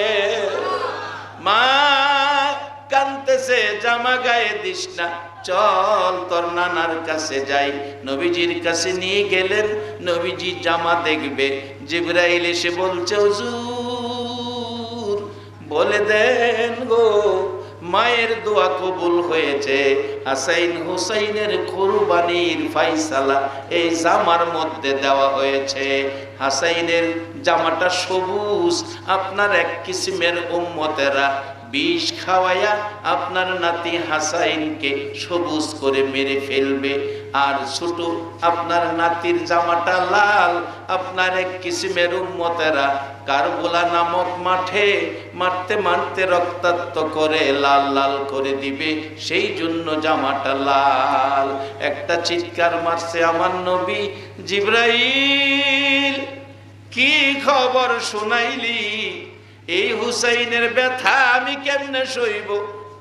মা কাঁদতেছে, জামা গায়ে দিস না, চল তোর নানার কাছে যাই। নবীজির কাছে নিয়ে গেলেন। নবীজি জামা দেখবে, জিবরাইল এসে বলছে, হুজুর বলে দেন গো, মায়ের দোয়া কবুল হয়েছে, হাসাইন হুসাইনের কুরবানির ফায়সালা এই জামার মধ্যে দেওয়া হয়েছে। হাসাইনের জামাটা সবুজ, আপনার এক কিসিমের উম্মতেরা বিষ খাওয়াইয়া আপনার নাতি হাসাইনকে সবুজ করে মেরে ফেলবে। আর ছোট আপনার নাতির জামাটা লাল, আপনার এক কিসিমের উম্মতেরা কারবালা নামক মাঠে মারতে মারতে রক্তাক্ত করে লাল লাল করে দিবে, সেই জন্য জামাটা লাল। একটা চিৎকার মারছে আমার নবী, জিবরাইল কি খবর শুনাইলি? এই হুসাইনের ব্যথা আমি কেমনে সইব?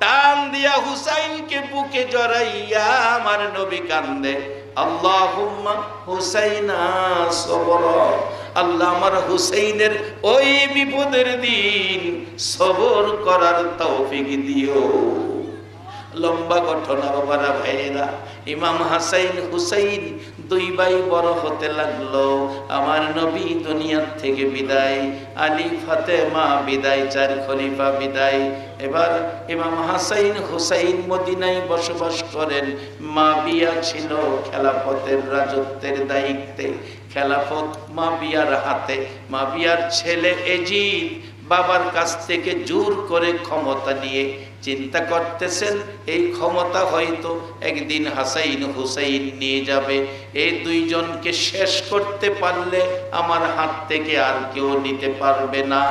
টান দিয়া হুসাইনকে বুকে জড়াইয়া আমার নবী কান্দে। আল্লাহুম্মা হুসাইনা সবরা, আল্লাহ আমার হুসাইনের ওই বিপদের দিন সবর করার তৌফিক দিও। লম্বা ঘটনা বাবারা ভাইয়েরা, ইমাম হাসাইন হুসাইন দুই ভাই বড় হতে লাগলো। আমার নবী দুনিয়ার থেকে বিদায়, আলী ফাতেমা বিদায়, চার খলিফা বিদায়। এবার ইমাম হাসাইন হুসাইন মদিনায় বসবাস করেন। মা বিয়া ছিল খেলাফতের রাজত্বের দায়িত্বে, খেলাফত মা বিয়ার হাতে। মা বিয়ার ছেলে এজিদ বাবার কাছ থেকে জোর করে ক্ষমতা নিয়ে চিন্তা করতেছেন এই ক্ষমতা হয়তো একদিন হাসাইন হুসাইন নিয়ে যাবে। এই দুইজনকে শেষ করতে পারলে আমার হাত থেকে আর কেউ নিতে পারবে না।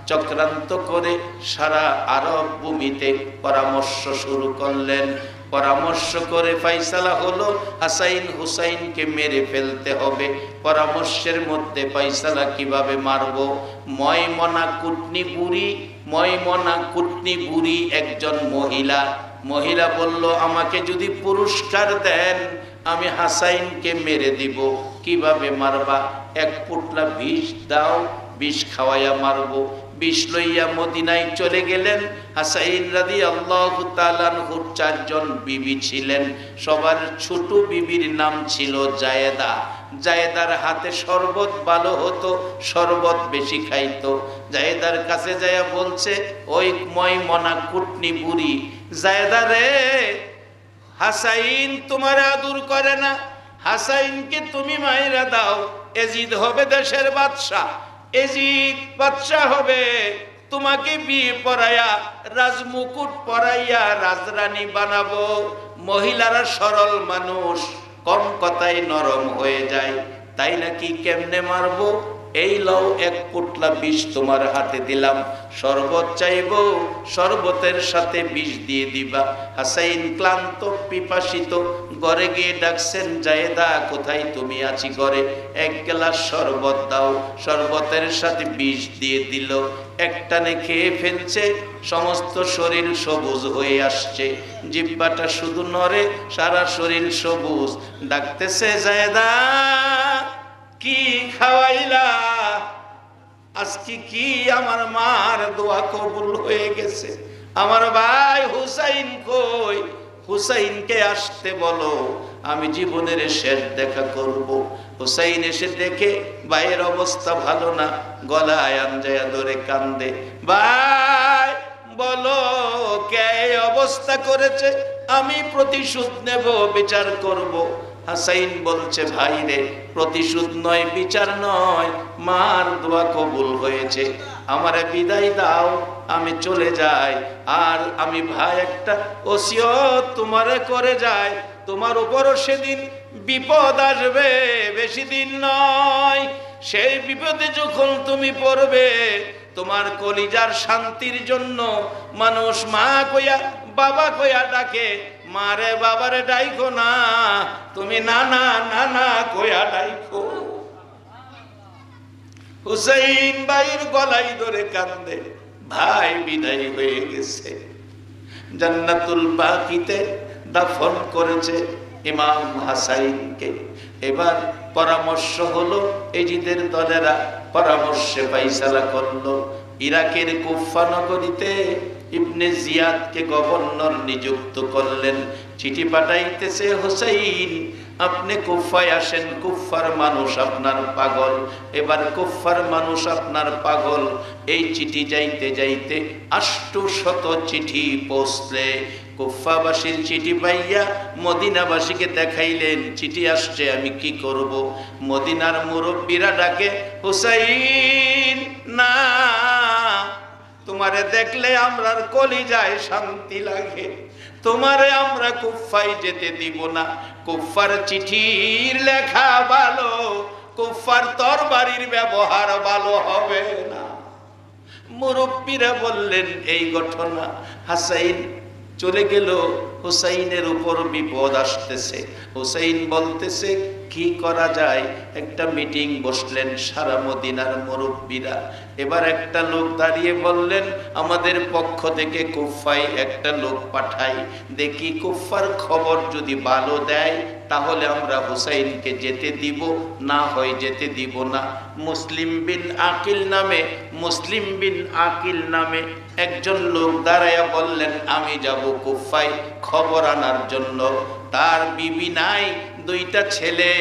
চক্রান্ত করে সারা আরব ভূমিতে পরামর্শ শুরু করলেন। পরামর্শ করে ফাইসালা হলো হাসাইন হুসাইনকে মেরে ফেলতে হবে। পরামর্শের মধ্যে ফাইসালা কিভাবে মারবো? ময়মনা কুটনি বুড়ি একজন মহিলা বলল, আমাকে যদি পুরস্কার দেন আমি হাসাইনকে মেরে দিব। কিভাবে মারবা? এক পোটলা বিষ দাও, বিষ খাওয়াইয়া মারবো। বিষ লইয়া মদিনায় চলে গেলেন। হাসাইন রাদিয়াল্লাহু তাআলা আনহুর চারজন বিবি ছিলেন। সবার ছোট বিবির নাম ছিল জায়েদা। জায়েদার হাতে শরবত ভালো হতো, শরবত বেশি খাইতো। জায়েদার কাছে যাইয়া বলছে, ওই ময়মনা কুটনি বুড়ি, জায়েদা রে, হাসাইন তোমার আদর করে না, হাসাইনকে তুমি মাইরা দাও। এজিদ হবে দেশের বাদশা, এজিদ বাদশা হবে, তোমাকে বিয়ে পড়াইয়া রাজমুকুট পরাইয়া রাজরানী বানাবো। মহিলারা সরল মানুষ, কম কথায় নরম হয়ে যায়, তাই নাকি? কেমনে মারবো? এই লও, এক পোটলা বিষ তোমার হাতে দিলাম, শরবত চাইবো, শরবতের সাথে বিষ দিয়ে দিবা। হাসাইন ক্লান্ত পিপাসিত ঘরে গিয়ে ডাকছেন, জায়েদা কোথায় তুমি? আছি ঘরে। এক গ্লাস শরবত দাও, শরবতের সাথে বিষ দিয়ে দিল। একটানে খেয়ে ফেলছে, সমস্ত শরীর সবুজ হয়ে আসছে, জিহ্বাটা শুধু নড়ে, সারা শরীর সবুজ। ডাকতেছে, জায়েদা কি খাওয়াইলা? আজকে কি আমার মার দোয়া কবুল হয়ে গেছে। আমার ভাই হুসাইন কই? হুসাইনকে আসতে বলো, আমি জীবনের শেষ দেখা করব। হুসাইন এসে দেখে ভাইয়ের অবস্থা ভালো না, গলায় আঞ্জায়া ধরে কান্দে। ভাই বলো, কে এই অবস্থা করেছে? আমি প্রতিশোধ নেব, বিচার করব। হাসাইন বলছে, ভাই রে, প্রতিশোধ নয়, বিচার নয়, মার দোয়া কবুল হয়েছে, আমারে বিদায় দাও, আমি চলে যাই। আর আমি ভাই একটা ওসিয়ত তোমারে করে যাই, তোমার উপরও সেদিন বিপদ আসবে, বেশি দিন নয়। সেই বিপদে যখন তুমি পড়বে, তোমার কলিজার শান্তির জন্য মানুষ মা কইয়া বাবা কইয়া ডাকে, মারে বাবারে ডাইকো না, তুমি নানা নানা কইয়া ডাইকো। হুসাইন ভাইয়ের গলাই ধরে কান্দে, ভাই বিদায় হয়ে গেছে। জান্নাতুল বাকিতে দাফন করেছে ইমাম হাসাইনকে। এবার পরামর্শ হলো, এজিদের দলেরা পরামর্শে ফাইসালা করলো, ইরাকের কুফা নগরীতে ইবনে জিয়াদকে গভর্নর নিযুক্ত করলেন। চিঠি পাঠাইতেছে, হোসাইন আপনি কুফায় আসেন, কুফার মানুষ আপনার পাগল। এবার কুফার মানুষ আপনার পাগল। এই চিঠি যাইতে যাইতে 800 চিঠি পৌঁছলে কুফাবাসীর চিঠি পাইয়া মদিনাবাসীকে দেখাইলেন, চিঠি আসছে, আমি কি করব? মদিনার মুরব্বীরা ডাকে, হুসাইন না, তোমারে দেখলে আমরার কলিজায় শান্তি লাগে, তোমারে আমরা কুফায় যেতে দিব না। কুফার চিঠির লেখা ভালো, কুফার তরবারির ব্যবহার ভালো হবে না। মুরব্বীরা বললেন এই ঘটনা। হাসাইন চলে গেল, হুসাইনের উপর বিপদ আসতেছে। হুসাইন বলতেছে, কি করা যায়। একটা মিটিং বসলেন সারা মদিনার মুরব্বীরা। এবার একটা লোক দাঁড়িয়ে বললেন, আমাদের পক্ষ থেকে কুফায় একটা লোক পাঠাই, দেখি কুফার খবর যদি ভালো দেয় তাহলে আমরা হুসাইনকে যেতে দিব, না হয় যেতে দিব না। মুসলিম বিন আকিল নামে একজন লোক দাঁড়াইয়া বললেন, আমি যাব কুফায় খবর আনার জন্য। তার বিবি নাই, দুইটা ছেলে,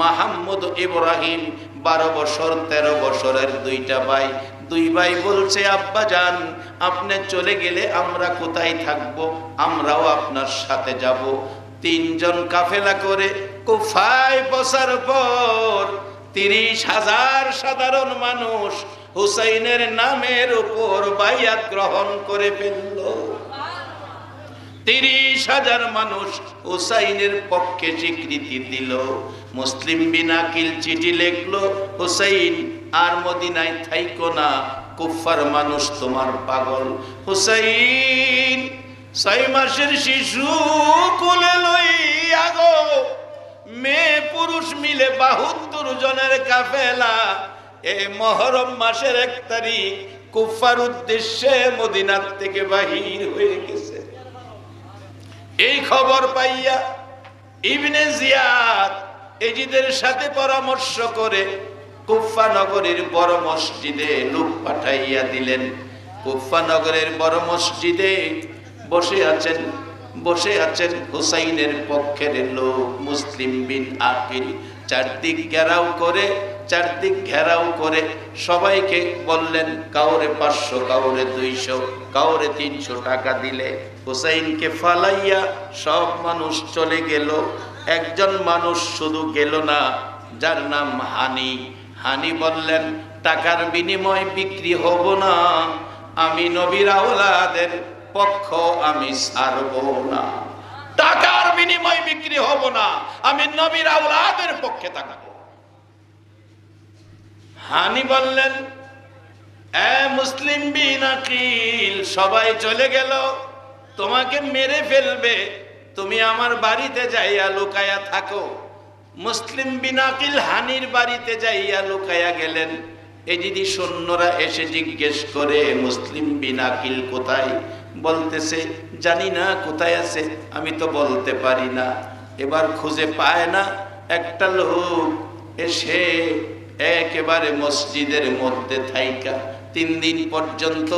মাহমুদ ইব্রাহিম 12 বছর 13 বছরের দুইটা ভাই। দুই ভাই বলছে, আব্বা জান আপনি চলে গেলে আমরা কোথায় থাকব, আমরাও আপনার সাথে যাব। 3 জন কাফেলা করে কুফায় পৌঁছার পর 30,000 সাধারণ মানুষ হুসাইনের নামের উপর বাইয়াত গ্রহণ করে ফেলল। 30,000 মানুষ হুসাইনের পক্ষে স্বীকৃতি দিল। মুসলিম বিন আকিল চিঠি লিখলো, হুসাইন আর মদিনায় থাইকো না, কুফার মানুষ তোমার পাগল। হুসাইন 6 মাসের শিশু কোলে লইয়া গো, মেয়ে পুরুষ মিলে 72 জনের কাফেলা এই মুহররম মাসের 1 তারিখ কুফার উদ্দেশ্যে মদিনার থেকে বাহির হয়ে গেছে। এই খবর পাইয়া ইবনে জিয়াদ এজিদের সাথে পরামর্শ করে কুফা নগরীর বড় মসজিদে লোক পাঠাইয়া দিলেন। কুফা নগরের বড় মসজিদে বসে আছেন হুসাইনের পক্ষের লোক মুসলিম বিন আকিল। চারদিক ঘেরাও করে সবাইকে বললেন, কাউরে 500, কাউরে 200, কাউরে 300 টাকা দিলে হুসাইনকে ফালাইয়া সব মানুষ চলে গেল। একজন মানুষ শুধু গেল না, যার নাম হানি বললেন, টাকার বিনিময় বিক্রি হব না, আমি নবীর আওলাদের পক্ষ আমি ছাড়ব না, টাকার বিনিময় বিক্রি হব না, আমি নবীর আওলাদের পক্ষে থাকবো। হানি বললেন, মুসলিম বিন আকিল সবাই চলে গেল, তোমাকে মেরে ফেলবে, তুমি আমার বাড়িতে যাইয়া লুকায়া থাকো। মুসলিম বিন আকিল হানির বাড়িতে যাইয়া লুকায়া গেলেন। এই যদি সৈন্যরা এসে জিজ্ঞেস করে মুসলিম বিন আকিল কোথায়, বলতেছে জানি না কোথায় আছে, আমি তো বলতে পারি না। এবার খুঁজে পায় না। একটা লোক এসে একেবারে মসজিদের মধ্যে থাইকা 3 দিন পর্যন্ত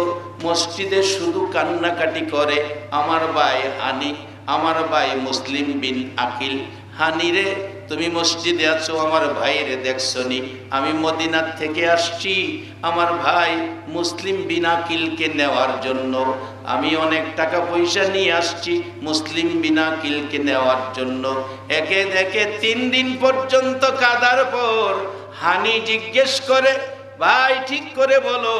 মসজিদে শুধু কান্নাকাটি করে, আমার ভাই হানি, আমার ভাই মুসলিম বিন আকিল। হানিরে তুমি মসজিদে আছো, আমার ভাইরে দেখছনি, আমি মদিনার থেকে আসছি আমার ভাই মুসলিম বিন আকিলকে নেওয়ার জন্য, আমি অনেক টাকা পয়সা নিয়ে আসছি মুসলিম বিন আকিলকে নেওয়ার জন্য। একে 3 দিন পর্যন্ত কাদার পর হানি জিজ্ঞেস করে, ভাই ঠিক করে বলো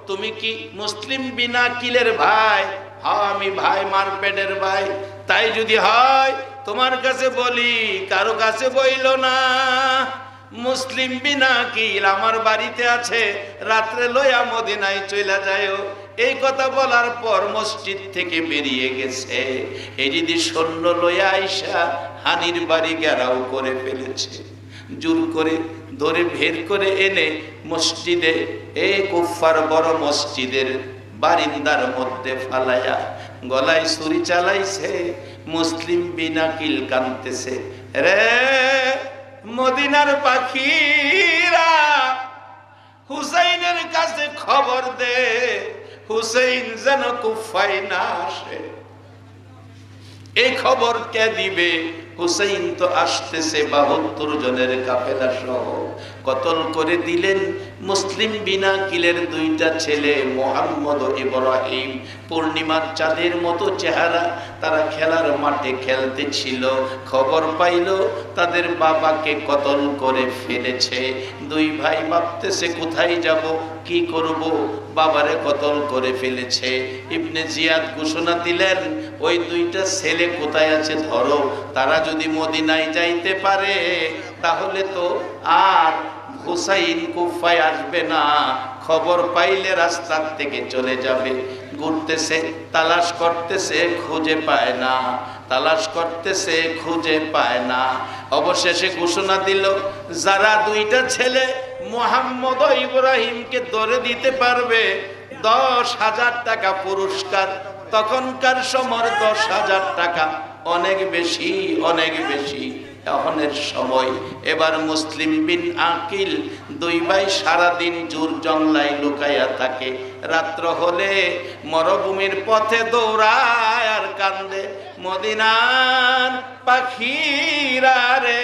তুমি কি মুসলিম বিন আকিলের ভাই? হ্যাঁ আমি ভাই, মারপেটের ভাই। তাই যদি হয় তোমার কাছে বলি, কারো কাছে বইল না। মুসলিম বিন আকিল আমার বাড়িতে আছে, রাত্রে লইয়া মদিনায় চলে যায়। এই কথা বলার পর মসজিদ থেকে বেরিয়ে গেছে। এই যদি সৈন্য লইয়া আইসা হানির বাড়ি ঘেরাও করে ফেলেছে, জোর করে ধরে বের করে এনে মসজিদে, এই কুফার বড় মসজিদের বারিন্দার মধ্যে ফালাইয়া গলায় ছুরি চালাইছে। মুসলিম বিন আকিল কাঁদতেছে, রে মদিনার পাখিরা হুসাইনের কাছে খবর দে, হুসাইন যেন কুফায় না আসে। এই খবর কে দিবে? হুসাইন তো আসতেছে 72 জনের কাফেলা সহ। কতল করে দিলেন মুসলিম বিন আকিলের 2টা ছেলে, মুহাম্মদ ও ইব্রাহিম। পূর্ণিমার চাঁদের মতো চেহারা, তারা খেলার মাঠে খেলতেছিল। খবর পাইল তাদের বাবাকে কতল করে ফেলেছে। 2 ভাই ভাবতেছে কোথায় যাব, কি করব, বাবারে কতল করে ফেলেছে। ইবনে জিয়াদ ঘোষণা দিলেন, ওই 2টা ছেলে কোথায় আছে ধরো, তারা যদি মদিনায় যাইতে পারে তাহলে তো আর হুসাইন কুফায় আসবে না, খবর পাইলে রাস্তার থেকে চলে যাবে। ঘুরতেছে, তালাশ করতেছে, খুঁজে পায় না, তালাশ করতেছে, খুঁজে পায় না। অবশেষে ঘোষণা দিল, যারা দুইটা ছেলে মুহাম্মদ ও ইব্রাহিমকে ধরে দিতে পারবে 10,000 টাকা পুরস্কার। তখনকার সময় 10,000 টাকা অনেক বেশি, অনেক বেশি তখনের সময়। এবার মুসলিম বিন আকিল দুই ভাই সারাদিন জোর জংলায় লুকাইয়া থাকে। রাত্র হলে মরুভূমির পথে দৌড়ায় আর কান্দে, মদিনার পাখিরা রে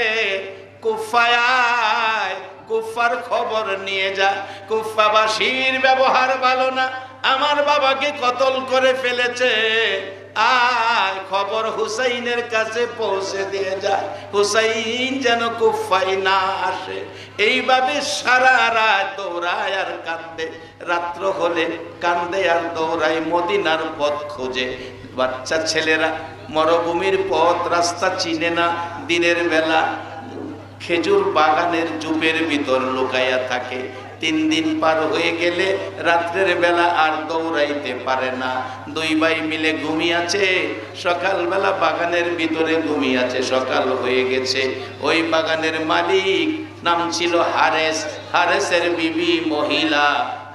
কুফায়, কুফার খবর নিয়ে যা, কুফাবাসীর ব্যবহার ভালো না, আমার বাবাকে কতল করে ফেলেছে, আয় খবর হুসাইনের কাছে পৌঁছে দিয়ে যায়, হুসাইন যেন কুফায় না আসে। এইভাবে সারা রাত দৌড়ায় আর কান্দে, রাত্র হলে কান্দে আর দৌড়ায় মদিনার পথ খোঁজে। বাচ্চা ছেলেরা মরুভূমির পথ রাস্তা চিনে না, দিনের বেলা খেজুর বাগানের জুপের ভিতর লুকাইয়া থাকে। 3 দিন পার হয়ে গেলে রাত্রের বেলা আর দৌড়াইতে পারে না। দুই ভাই মিলে ঘুমিয়েছে, সকালবেলা বাগানের ভিতরে ঘুমিয়েছে, সকাল হয়ে গেছে। ওই বাগানের মালিক নাম ছিল হারেস, হারেসের বিবি মহিলা,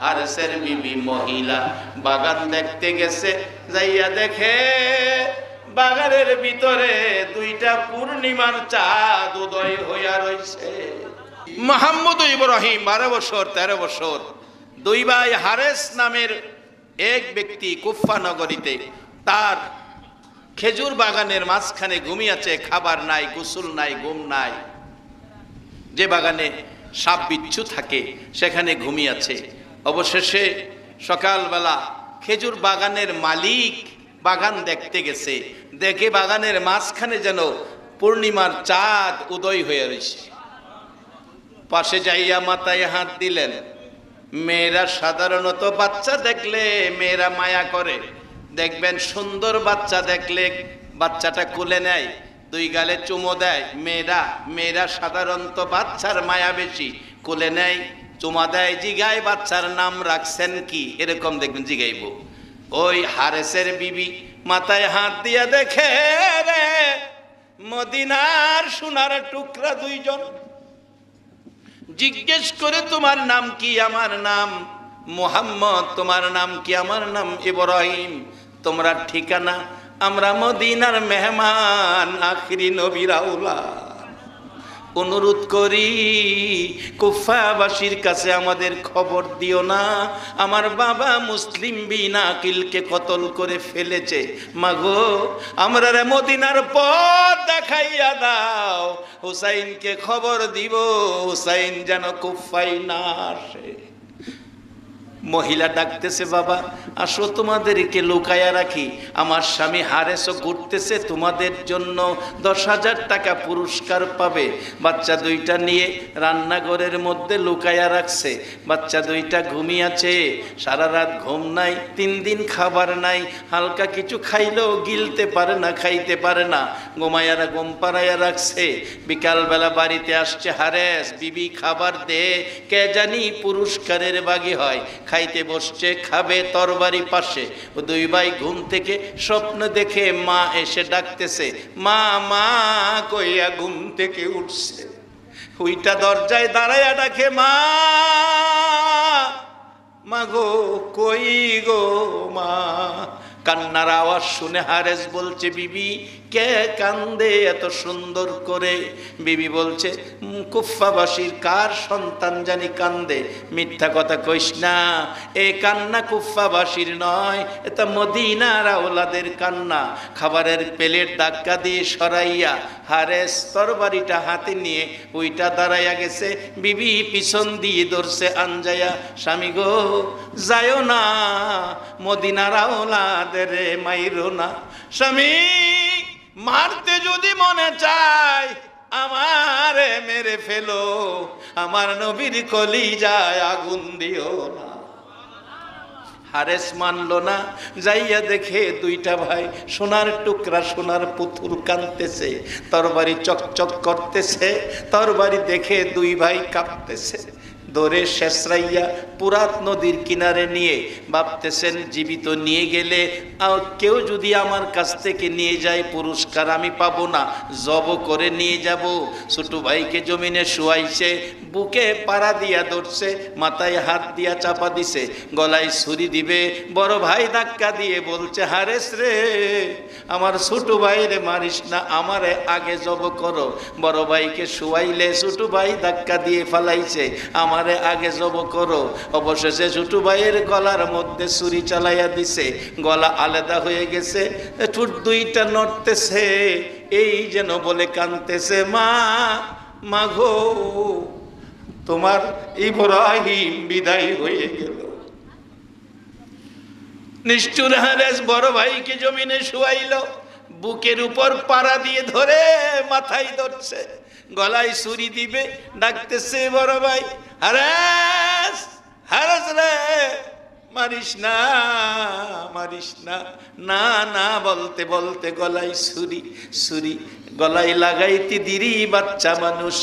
হারেসের বিবি মহিলা বাগান দেখতে গেছে, যাইয়া দেখে বাগানের ভিতরে দুইটা পূর্ণিমার চাঁদ উদয় হইয়া রইছে। মুহাম্মদ ও ইব্রাহিম 12 বছর 13 বছর, দুই ভাই। হারেস নামের এক ব্যক্তি কুফা নগরীতে তার খেজুর বাগানের মাঝখানে ঘুমিয়েছে, খাবার নাই, গোসল নাই, ঘুম নাই। যে বাগানে সাপ বিচ্ছু থাকে সেখানে ঘুমিয়েছে। অবশেষে সকালবেলা খেজুর বাগানের মালিক বাগান দেখতে গেছে, দেখে বাগানের মাঝখানে যেন পূর্ণিমার চাঁদ উদয় হয়ে রয়েছে। পাশে যাইয়া মাথায় হাত দিলেন। মেয়েরা সাধারণত বাচ্চা দেখলে মেয়েরা মায়া করে, দেখবেন সুন্দর বাচ্চা দেখলে বাচ্চাটা কোলে নেয়, 2 গালে চুমো দেয়। মেয়েরা সাধারণত বাচ্চার মায়া বেশি, কোলে নেয়, চুমা দেয়, জিগায় বাচ্চার নাম রাখছেন কি, এরকম দেখবেন জিগাইব। ওই হারেসের বিবি মাথায় হাত দিয়া দেখে রে মদিনার সোনার টুকরা 2 জন। জিজ্ঞেস করে, তোমার নাম কি? আমার নাম মুহাম্মদ। তোমার নাম কি? আমার নাম ইব্রাহিম। তোমরা ঠিকানা? আমরা মদিনার মেহমান, আখিরি নবীর আওলাদ। অনুরোধ করি কুফাবাসীর কাছে আমাদের খবর দিও না, আমার বাবা মুসলিম বিন আকিলকে কতল করে ফেলেছে। মাগো, আমরা রে মদিনার পথ দেখাইয়া দাও, হুসাইনকে খবর দিব, হুসাইন যেন কুফায় না আসে। মহিলা ডাকতেছে, বাবা আসো, তোমাদেরকে লুকায়া রাখি, আমার স্বামী হারেসও ঘুরতেছে, তোমাদের জন্য 10,000 টাকা পুরস্কার পাবে। বাচ্চা 2টা নিয়ে রান্নাঘরের মধ্যে লুকায়া রাখছে। বাচ্চা 2টা ঘুমিয়েছে, সারা রাত ঘুম নাই, 3 দিন খাবার নাই, হালকা কিছু খাইলেও গিলতে পারে না, খাইতে পারে না, ঘুমাইয়ারা ঘুম পাড়াইয়া রাখছে। বিকালবেলা বাড়িতে আসছে হারেস, বিবি খাবার দে, কে জানি পুরস্কারের বাগি হয়। খাইতে বসছে, খাবে, তরবারি পাশে। 2 ভাই ঘুম থেকে স্বপ্ন দেখে মা এসে ডাকতেছে, মা মা কইয়া ঘুম থেকে উঠছে। ওইটা দরজায় দাঁড়াইয়া ডাকে, মা মা গো, কই গো মা। কান্নার আওয়াজ শুনে হারেস বলছে, বিবি কে কান্দে এত সুন্দর করে? বিবি বলছে, কুফাবাসীর কার সন্তান জানি কান্দে। মিথ্যা কথা কইস না, এ কান্না কুফাবাসীর নয়, এটা মদিনার আওলাদের কান্না। খাবারের প্লেট ধাক্কা দিয়ে সরাইয়া হারেস তরবারিটা হাতে নিয়ে ওইটা দাঁড়াইয়া গেছে। বিবি পিছন দিয়ে ধরছে আঞ্জায়া, স্বামী গো যায়ও না, মদিনার আওলাদের মাইরো না। স্বামী, মারতে যদি মনে চায় আমারে মেরে ফেলো, আমার নবীর কলিজায় আগুন দিও না। হারেস মানলো না, যাইয়া দেখে 2টা ভাই সোনার টুকরা, সোনার পুতুল কাঁদতেছে, তরবারি চকচক করতেছে। তরবারি দেখে 2 ভাই কাঁপতেছে। ধরে শেষরাইয়া পুরাত নদীর কিনারে নিয়ে ভাবতেছেন জীবিত নিয়ে গেলে কেউ যদি আমার কাছ থেকে নিয়ে যায় পুরস্কার আমি পাবো না, জব করে নিয়ে যাব। ছোট ভাইকে জমিনে শুয়াইছে, বুকে পাড়া দিয়া ধরছে, মাথায় হাত দিয়া চাপা দিছে, গলায় ছুরি দিবে। বড় ভাই ধাক্কা দিয়ে বলছে, হারেস রে আমার ছোট ভাইরে মারিস না, আমারে আগে জব করো। বড় ভাইকে শুয়াইলে ছোট ভাই ধাক্কা দিয়ে ফালাইছে, আমারে আগে জব করো। অবশেষে ছোট ভাইয়ের গলার মধ্যে ছুরি চালাইয়া দিছে, গলা আলাদা হয়ে গেছে, ঠোঁট দুইটা নড়তেছে, এই যেন বলে কাঁদতেছে, মা মাগো তোমার ইব্রাহিম বিদায় হয়ে গেল। নিষ্ঠুর হারেস বড় ভাইকে জমিনে শুয়াইল, বুকের উপর পাড়া দিয়ে ধরে মাথায় ধরছে, গলায় ছুরি দিবে, ডাকতেছে বড় ভাই, হারেস হারেস রে মারিস না মারিস না। না না বলতে বলতে গলায় ছুরি, ছুরি গলায় লাগাইতে দেরি, বাচ্চা মানুষ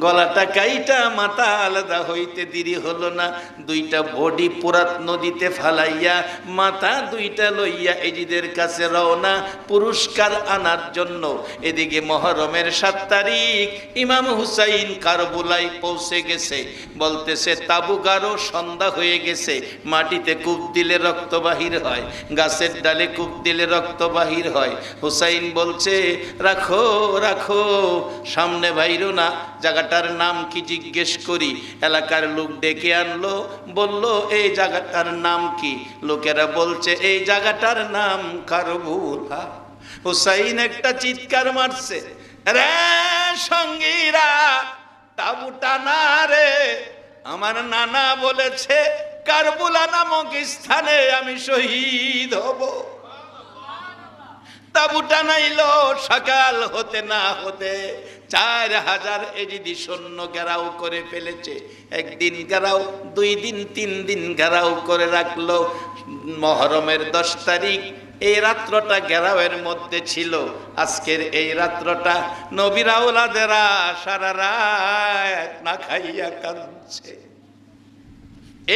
গলাটা কাইটা মাথা আলাদা হইতে দেরি হলো না। দুইটা বডি পুরাত নদীতে ফালাইয়া মাথা দুইটা লইয়া এজিদের কাছে রওনা পুরস্কার আনার জন্য। এদিকে মহরমের 7 তারিখ ইমাম হুসাইন কারবুলায় পৌঁছে গেছে। বলতেছে তাবু গারো, সন্ধ্যা হয়ে গেছে, মাটিতে কূপ দিলে রক্ত বাহির হয়, গাছের ডালে কূপ দিলে রক্ত বাহির হয়। হুসাইন বলছে রাখো রাখো, সামনে বাইরো না, জায়গাটার নাম কি জিজ্ঞেস করি। এলাকার লোক ডেকে আনলো, বলল এই জায়গাটার নাম কি? লোকেরা বলছে এই জায়গাটার নাম কারবুলা। হুসাইন একটা চিৎকার মারছে, রে সঙ্গীরা তাবু টানা রে, আমার নানা বলেছে কারবুলা নামক স্থানে আমি শহীদ হব। তাবু টানাইল, সকাল হতে না হতে 4000 এজিদি সৈন্য ঘেরাও করে ফেলেছে। একদিন ঘেরাও, 2 দিন 3 দিন ঘেরাও করে রাখলো। মহরমের 10 তারিখ এই রাত্রটা ঘেরাওয়ের মধ্যে ছিল। আজকের এই রাত্রটা নবীর আওলাদেরা সারা রাত না খাইয়া কাঁদছে।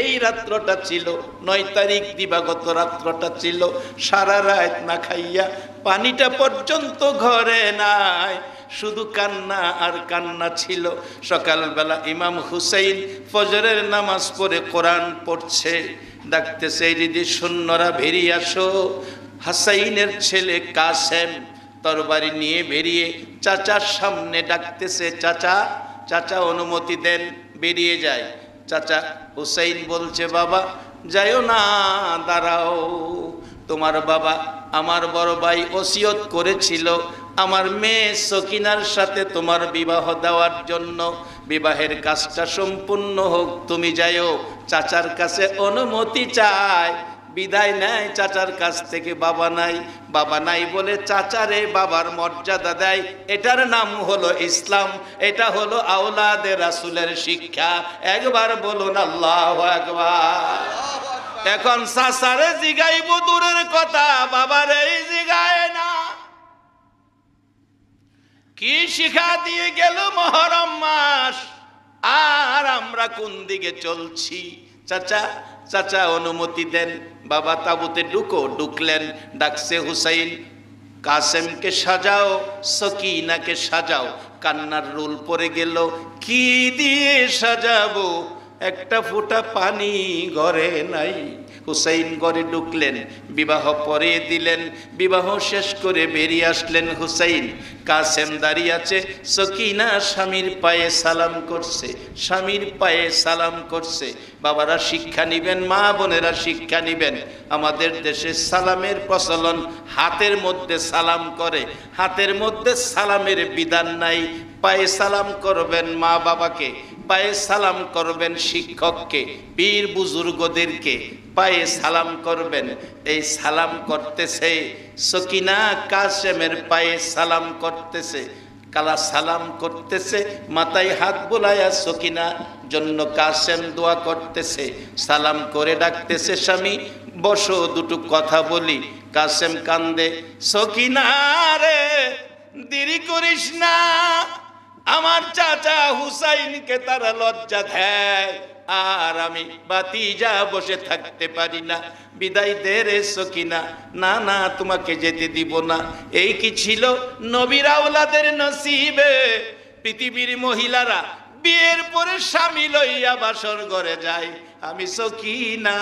এই রাত্রটা ছিল 9 তারিখ দিবাগত রাত্রটা ছিল, সারা রাত না খাইয়া, পানিটা পর্যন্ত ঘরে নাই, শুধু কান্না আর কান্না ছিল। সকালবেলা ইমাম হুসাইন ফজরের নামাজ পড়ে কোরআন পড়ছে, ডাকতেছে যদি সৈন্যরা বেরিয়ে আসো। হাসাইনের ছেলে কাসেম তরবারি নিয়ে বেরিয়ে চাচার সামনে ডাকতেছে, চাচা চাচা অনুমতি দেন, বেরিয়ে যায়। চাচা হুসাইন বলছে বাবা যাইও না, দাঁড়াও, তোমার বাবা আমার বড় ভাই ওসিয়ত করেছিল আমার মেয়ে সকিনার সাথে তোমার বিবাহ দেওয়ার জন্য, বিবাহের কাজটা সম্পূর্ণ হোক, তুমি যাইও। চাচার কাছে অনুমতি চায়, বিদায় নেয় চাচার কাছ থেকে। বাবা নাই, বাবা নাই বলে চাচারে বাবার মর্যাদা দেয়। এটার নাম হলো ইসলাম, এটা হলো আওলাদে রাসূলের শিক্ষা। একবার বলুন আল্লাহু আকবার। এখন চাচারে জিগাইব দূরের কথা, বাবারে জিগায় না। কি শিক্ষা দিয়ে গেল মহরম মাস, আর আমরা কোন দিকে চলছি? চাচা চাচা অনুমতি দেন, বাবা তাবুতে ঢুকো। ঢুকলেন, ডাকছে হুসাইন কাসেমকে সাজাও, সকিনাকে সাজাও। কান্নার রোল পড়ে গেল, কি দিয়ে সাজাবো, একটা ফোঁটা পানি ঘরে নাই। হুসাইন ঘরে ঢুকলেন, বিবাহ পরে দিলেন, বিবাহ শেষ করে বেরিয়ে আসলেন হুসাইন। কাসেম দাঁড়িয়ে আছে, সকিনা স্বামীর পায়ে সালাম করছে, স্বামীর পায়ে সালাম করছে। বাবারা শিক্ষা নিবেন, মা বোনেরা শিক্ষা নিবেন। আমাদের দেশে সালামের প্রচলন, হাতের মধ্যে সালাম করে, হাতের মধ্যে সালামের বিধান নাই। পায়ে সালাম করবেন মা বাবাকে, পায়ে সালাম করবেন শিক্ষককে, পীর বুজুর্গদেরকে পায়ে সালাম করবেন। এই সালাম করতেছে সকিনা কাসেমের পায়ে সালাম করতেছে, কালা সালাম করতেছে, মাথায় হাত বুলাইয়া সকিনা জন্য কাসেম দোয়া করতেছে। সালাম করে ডাকতেছে স্বামী বসো, দুটো কথা বলি। কাসেম কান্দে, সকিনা রে দেরি করিস না, আমার চাচা হুসাইনকে তারা লজ্জা দেয়, আর আমি ভাতিজা বসে থাকতে পারি না, বিদায় দে রে সকিনা। না না, তোমাকে যেতে দিব না। এই কি ছিল নবীর আওলাদের নসিবে? পৃথিবীর মহিলারা বিয়ের পরে স্বামী লইয়া বাসর ঘরে যায়, আমি সকিনা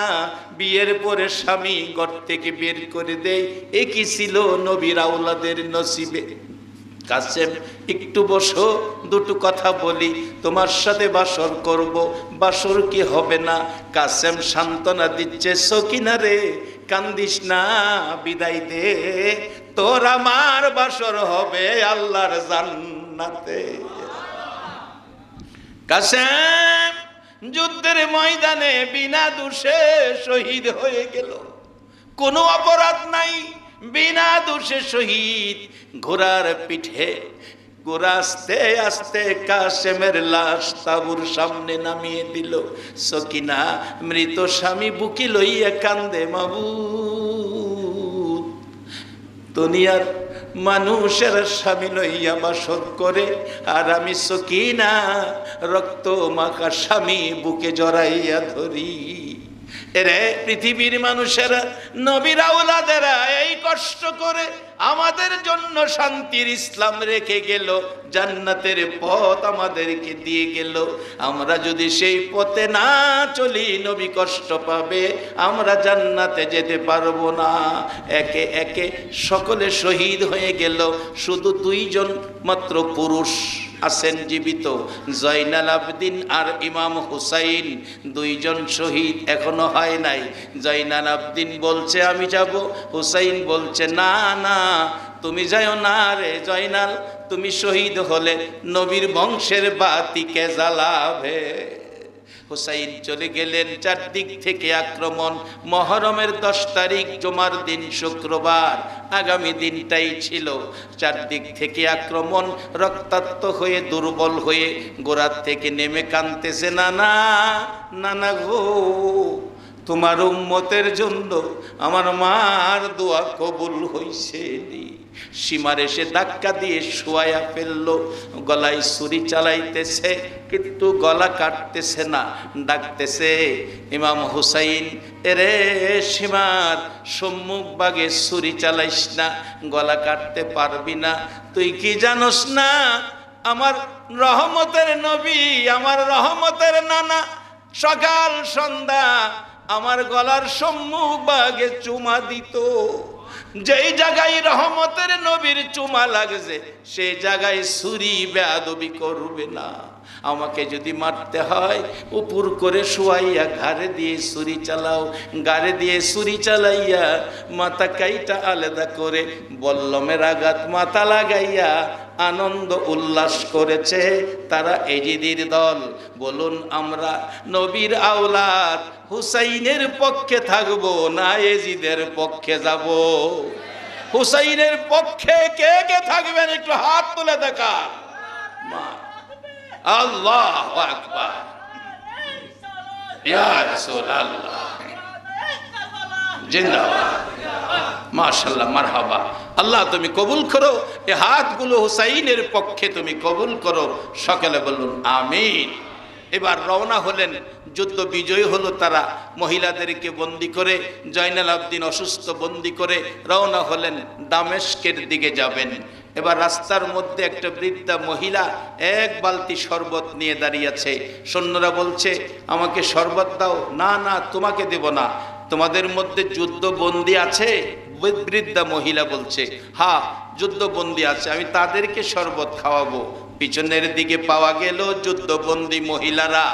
বিয়ের পরে স্বামী ঘর থেকে বের করে দেই। এ কি ছিল নবীর আওলাদের নসিবে? কাসেম একটু বসো, দুটো কথা বলি, তোমার সাথে বাসর করব, বাসর কি হবে না? কাসেম সান্ত্বনা দিচ্ছে, সকিনা রে কান্দিস না, বিদায় দে, তোর আমার বাসর হবে আল্লাহর জান্নাতে। কাসেম যুদ্ধের ময়দানে বিনা দোষে শহীদ হয়ে গেল, কোনো অপরাধ নাই, বিনা দোষে শহীদ। ঘোড়ার পিঠে ঘোড়া আস্তে আস্তে কাসেমের লাশ তাবুর সামনে নামিয়ে দিল। সকিনা মৃত স্বামী বুকে লইয়া কান্দে, মাবুদ দুনিয়ার মানুষের স্বামী লইয়া বাসর করে, আর আমি সকিনা রক্ত মাখা স্বামী বুকে জড়াইয়া ধরি। এরে পৃথিবীর মানুষেরা, নবীর আওলাদেরা এই কষ্ট করে আমাদের জন্য শান্তির ইসলাম রেখে গেল, জান্নাতের পথ আমাদেরকে দিয়ে গেল। আমরা যদি সেই পথে না চলি, নবী কষ্ট পাবে, আমরা জান্নাতে যেতে পারবো না। একে একে সকলে শহীদ হয়ে গেল, শুধু দুইজন মাত্র পুরুষ আছেন জীবিত, জয়নাল আবদিন আর ইমাম হুসাইন। দুইজন শহীদ এখনো হয় নাই। জয়নাল আবদিন বলছে আমি যাব, হুসাইন বলছে না না তুমি যাও না রে জয়নাল, তুমি শহীদ হলে নবীর বংশের বাতিকে জ্বালাবে। হুসাইন চলে গেলেন, চারদিক থেকে আক্রমণ। মহরমের 10 তারিখ জুমার দিন, শুক্রবার, আগামী দিনটাই ছিল। চারদিক থেকে আক্রমণ, রক্তাক্ত হয়ে দুর্বল হয়ে গোড়ার থেকে নেমে কাঁদতেছে, নানা নানা গো, তোমার উম্মতের জন্য আমার মার দোয়া কবুল হইছে। সীমার এসে ধাক্কা দিয়ে শোয়া ফেললো, গলায় ছুরি চালাইতেছে কিন্তু গলা কাটতেছে না, ডাকতেছে ইমাম হুসাইন, এরে সীমার সম্মুখ ভাগে ছুরি চালাইস না, গলা কাটতে পারবি না। তুই কি জানোস না আমার রহমতের নবী, আমার রহমতের নানা সকাল সন্ধ্যা আমার গলার সম্মুখ ভাগে চুমা দিত। যেই জায়গায় রহমতের নবীর চুমা লাগছে সেই জায়গায় ছুরি বেয়াদবি করবে না। আমাকে যদি মারতে হয় উপর করে শুয়াইয়া ঘাড়ে দিয়ে ছুরি চালাও, গাড়ে দিয়ে ছুরি চালাইয়া মাথা কাইটা আলাদা করে বল্লমের আঘাত মাথা লাগাইয়া আনন্দ উল্লাস করেছে তারা এজিদির দল। বলুন আমরা নবীর আওলাদ হুসাইনের পক্ষে থাকবো না এজিদের পক্ষে যাব? হুসাইনের পক্ষে কে কে থাকবেন একটু হাত তুলে দেখা। আল্লাহু আকবার, ইয়া রাসূলুল্লাহ, জিন্দাবাদ, মাশাআল্লাহ, মারহাবা। আল্লাহ তুমি কবুল করো, এই হাতগুলো হুসাইনের পক্ষে তুমি কবুল করো। সকলে বলুন আমিন। এবার রওনা হলেন, যুদ্ধ বিজয়ী হলো তারা। মহিলাদেরকে বন্দি করে, জয়নাল আবদিন অসুস্থ বন্দি করে রওনা হলেন, দামেস্কের দিকে যাবেন। এবার রাস্তার মধ্যে একটা বৃদ্ধা মহিলা এক বালতি শরবত নিয়ে দাঁড়িয়ে আছে। সৈন্যরা বলছে আমাকে শরবত দাও। না না তোমাকে দেব না, তোমাদের মধ্যে যুদ্ধবন্দী আছে? বৃদ্ধা মহিলা বলছে হ্যাঁ যুদ্ধবন্দী আছে, আমি তাদেরকে শরবত খাওয়াবো। পিছনের দিকে পাওয়া গেল যুদ্ধবন্দী মহিলারা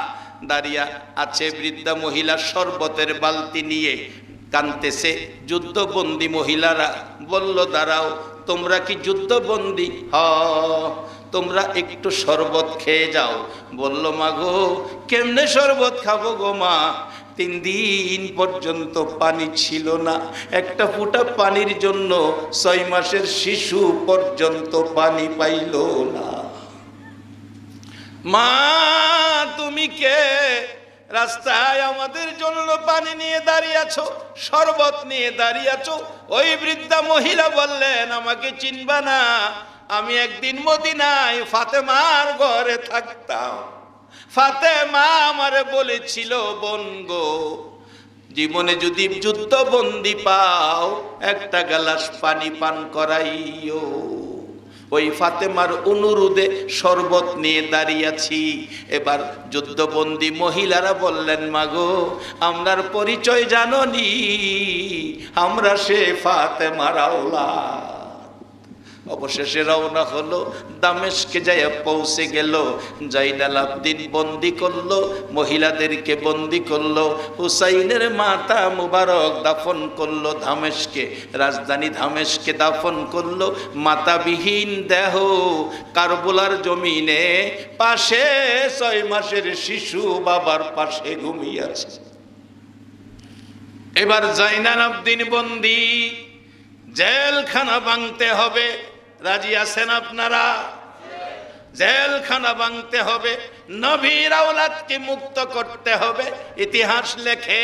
দাঁড়িয়ে আছে। বৃদ্ধা মহিলা শরবতের বালতি নিয়ে কাঁদতেছে। যুদ্ধবন্দী মহিলারা বলল দাঁড়াও, তোমরা কি যুদ্ধবন্দী? হ্যাঁ, তোমরা একটু শরবত খেয়ে যাও। বলল মা গো কেমনে শরবত খাবো গো মা? 3 দিন পর্যন্ত পানি ছিল না, একটা ফোঁটা পানির জন্য 6 মাসের শিশু পর্যন্ত পানি পাইল না। মা তুমি কে? রাস্তায় আমাদের জন্য পানি নিয়ে দাঁড়িয়ে আছো, শরবত নিয়ে দাঁড়িয়ে আছো। ওই বৃদ্ধা মহিলা বললেন আমাকে চিনবা না? আমি একদিন মদিনায় ফাতেমার ঘরে থাকতাম, ফাতেমা আমারে বলেছিল, বোন গো, জীবনে যদি যুদ্ধবন্দী পাও একটা গ্লাস পানি পান করাইও। ওই ফাতেমার অনুরোধে শরবত নিয়ে দাঁড়িয়ে আছি। এবার যুদ্ধবন্দী মহিলারা বললেন, মাগো আমরার পরিচয় জানোনি, আমরা সে ফাতেমার আওলাদ। অবশেষে রওনা হলো, দামেস্কে যাইয়া পৌঁছে গেল। জাইনাল আবদিন বন্দি করলো, মহিলাদেরকে বন্দি করলো। হুসাইনের মাথা মুবারক দাফন করলো দামেস্কে, রাজধানী দামেস্কে দাফন করলো। মাথাবিহীন দেহ কারবালার জমিনে, পাশে 6 মাসের শিশু বাবার পাশে ঘুমিয়ে আছে। এবার জাইনাল আবদিন বন্দি, জেলখানা ভাঙতে হবে। রাজি আছেন আপনারা? জেলখানা ভাঙতে হবে, নবীর আওলাদকে মুক্ত করতে হবে। ইতিহাস লেখে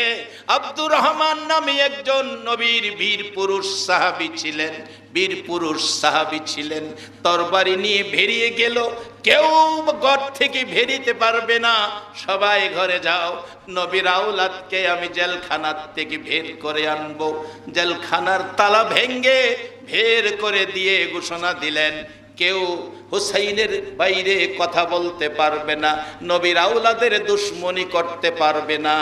আব্দুর রহমান নামে একজন নবীর বীর পুরুষ সাহাবী ছিলেন, বীর পুরুষ সাহাবী ছিলেন। তরবারি নিয়ে বেরিয়ে গেল, কেউ ঘর থেকে বেরিতে পারবে না, সবাই ঘরে যাও, নবীর আওলাদকে আমি জেলখানার থেকে বের করে আনবো। জেলখানার তালা ভেঙ্গে বের করে দিয়ে ঘোষণা দিলেন, কেউ হুসাইনের বাইরে কথা বলতে পারবে না, নবীর আওলাদের দুশমনি করতে পারবে না।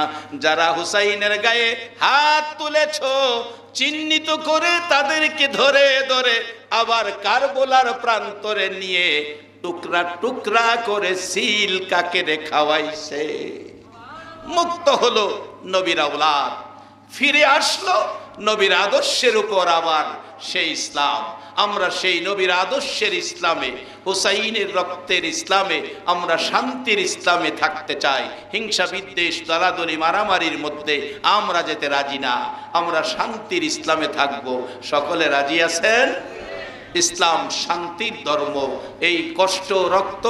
যারা হুসাইনের গায়ে হাত তুলেছো চিহ্নিত করে তাদেরকে ধরে ধরে আবার কারবালার প্রান্তরে নিয়ে টুকরা টুকরা করে সিল কাকেরে খাওয়াইছে। মুক্ত হলো নবীর আওলাদ, ফিরে আসলো নবীর আদর্শের উপর আবার সেই ইসলাম। আমরা সেই নবীর আদর্শের ইসলামে, হুসাইনের রক্তের ইসলামে, আমরা শান্তির ইসলামে থাকতে চাই। হিংসা বিদ্বেষ দলাদলি মারামারির মধ্যে আমরা যেতে রাজি না, আমরা শান্তির ইসলামে থাকব। সকলে রাজি আছেন? ইসলাম শান্তির ধর্ম। এই কষ্ট রক্ত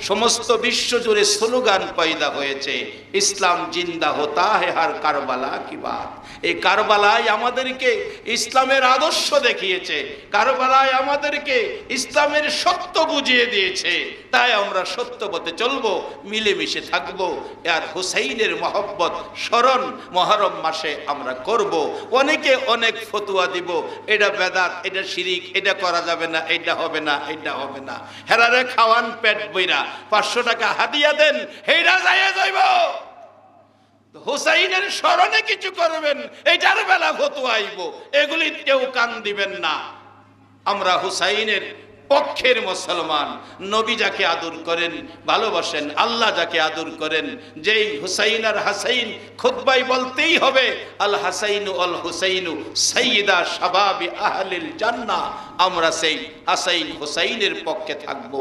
সমস্ত বিশ্ব জুড়ে স্লোগান পয়দা হয়েছে, ইসলাম জিন্দা হতা হে হার কারবালা কি বাত। এই কারবালায় আমাদেরকে ইসলামের আদর্শ দেখিয়েছে, কারবালায় আমাদেরকে ইসলামের সত্য বুঝিয়ে দিয়েছে। তাই আমরা সত্য পথে চলবো, মিলেমিশে থাকবো। আর হুসাইনের মহব্বত স্মরণ মুহররম মাসে আমরা করব। অনেকে অনেক ফতোয়া দিব, এটা বেদাত, এটা শিরিক, এটা করা যাবে না, এটা হবে না, এটা হবে না। হেরারে খাওয়ান পেট বইরা 500 টাকা হাদিয়া দেন, হেরা যায় যাইব। হুসাইনের স্মরণে কিছু করবেন, এইটার বেলা ফতোয়া আইব, এগুলি কেউ কান দিবেন না। আমরা হুসাইনের পক্ষের মুসলমান। নবী যাকে আদর করেন, ভালোবাসেন, আল্লাহ যাকে আদর করেন, যেই হুসাইন আর হাসাইন খুতবায় বলতেই হবে, আল হাসাইনু আল হুসাইনু সাইয়্যিদা শাবাবি আহলিল জান্নাহ। আমরা সেই হাসাইন হুসাইনের পক্ষে থাকবো।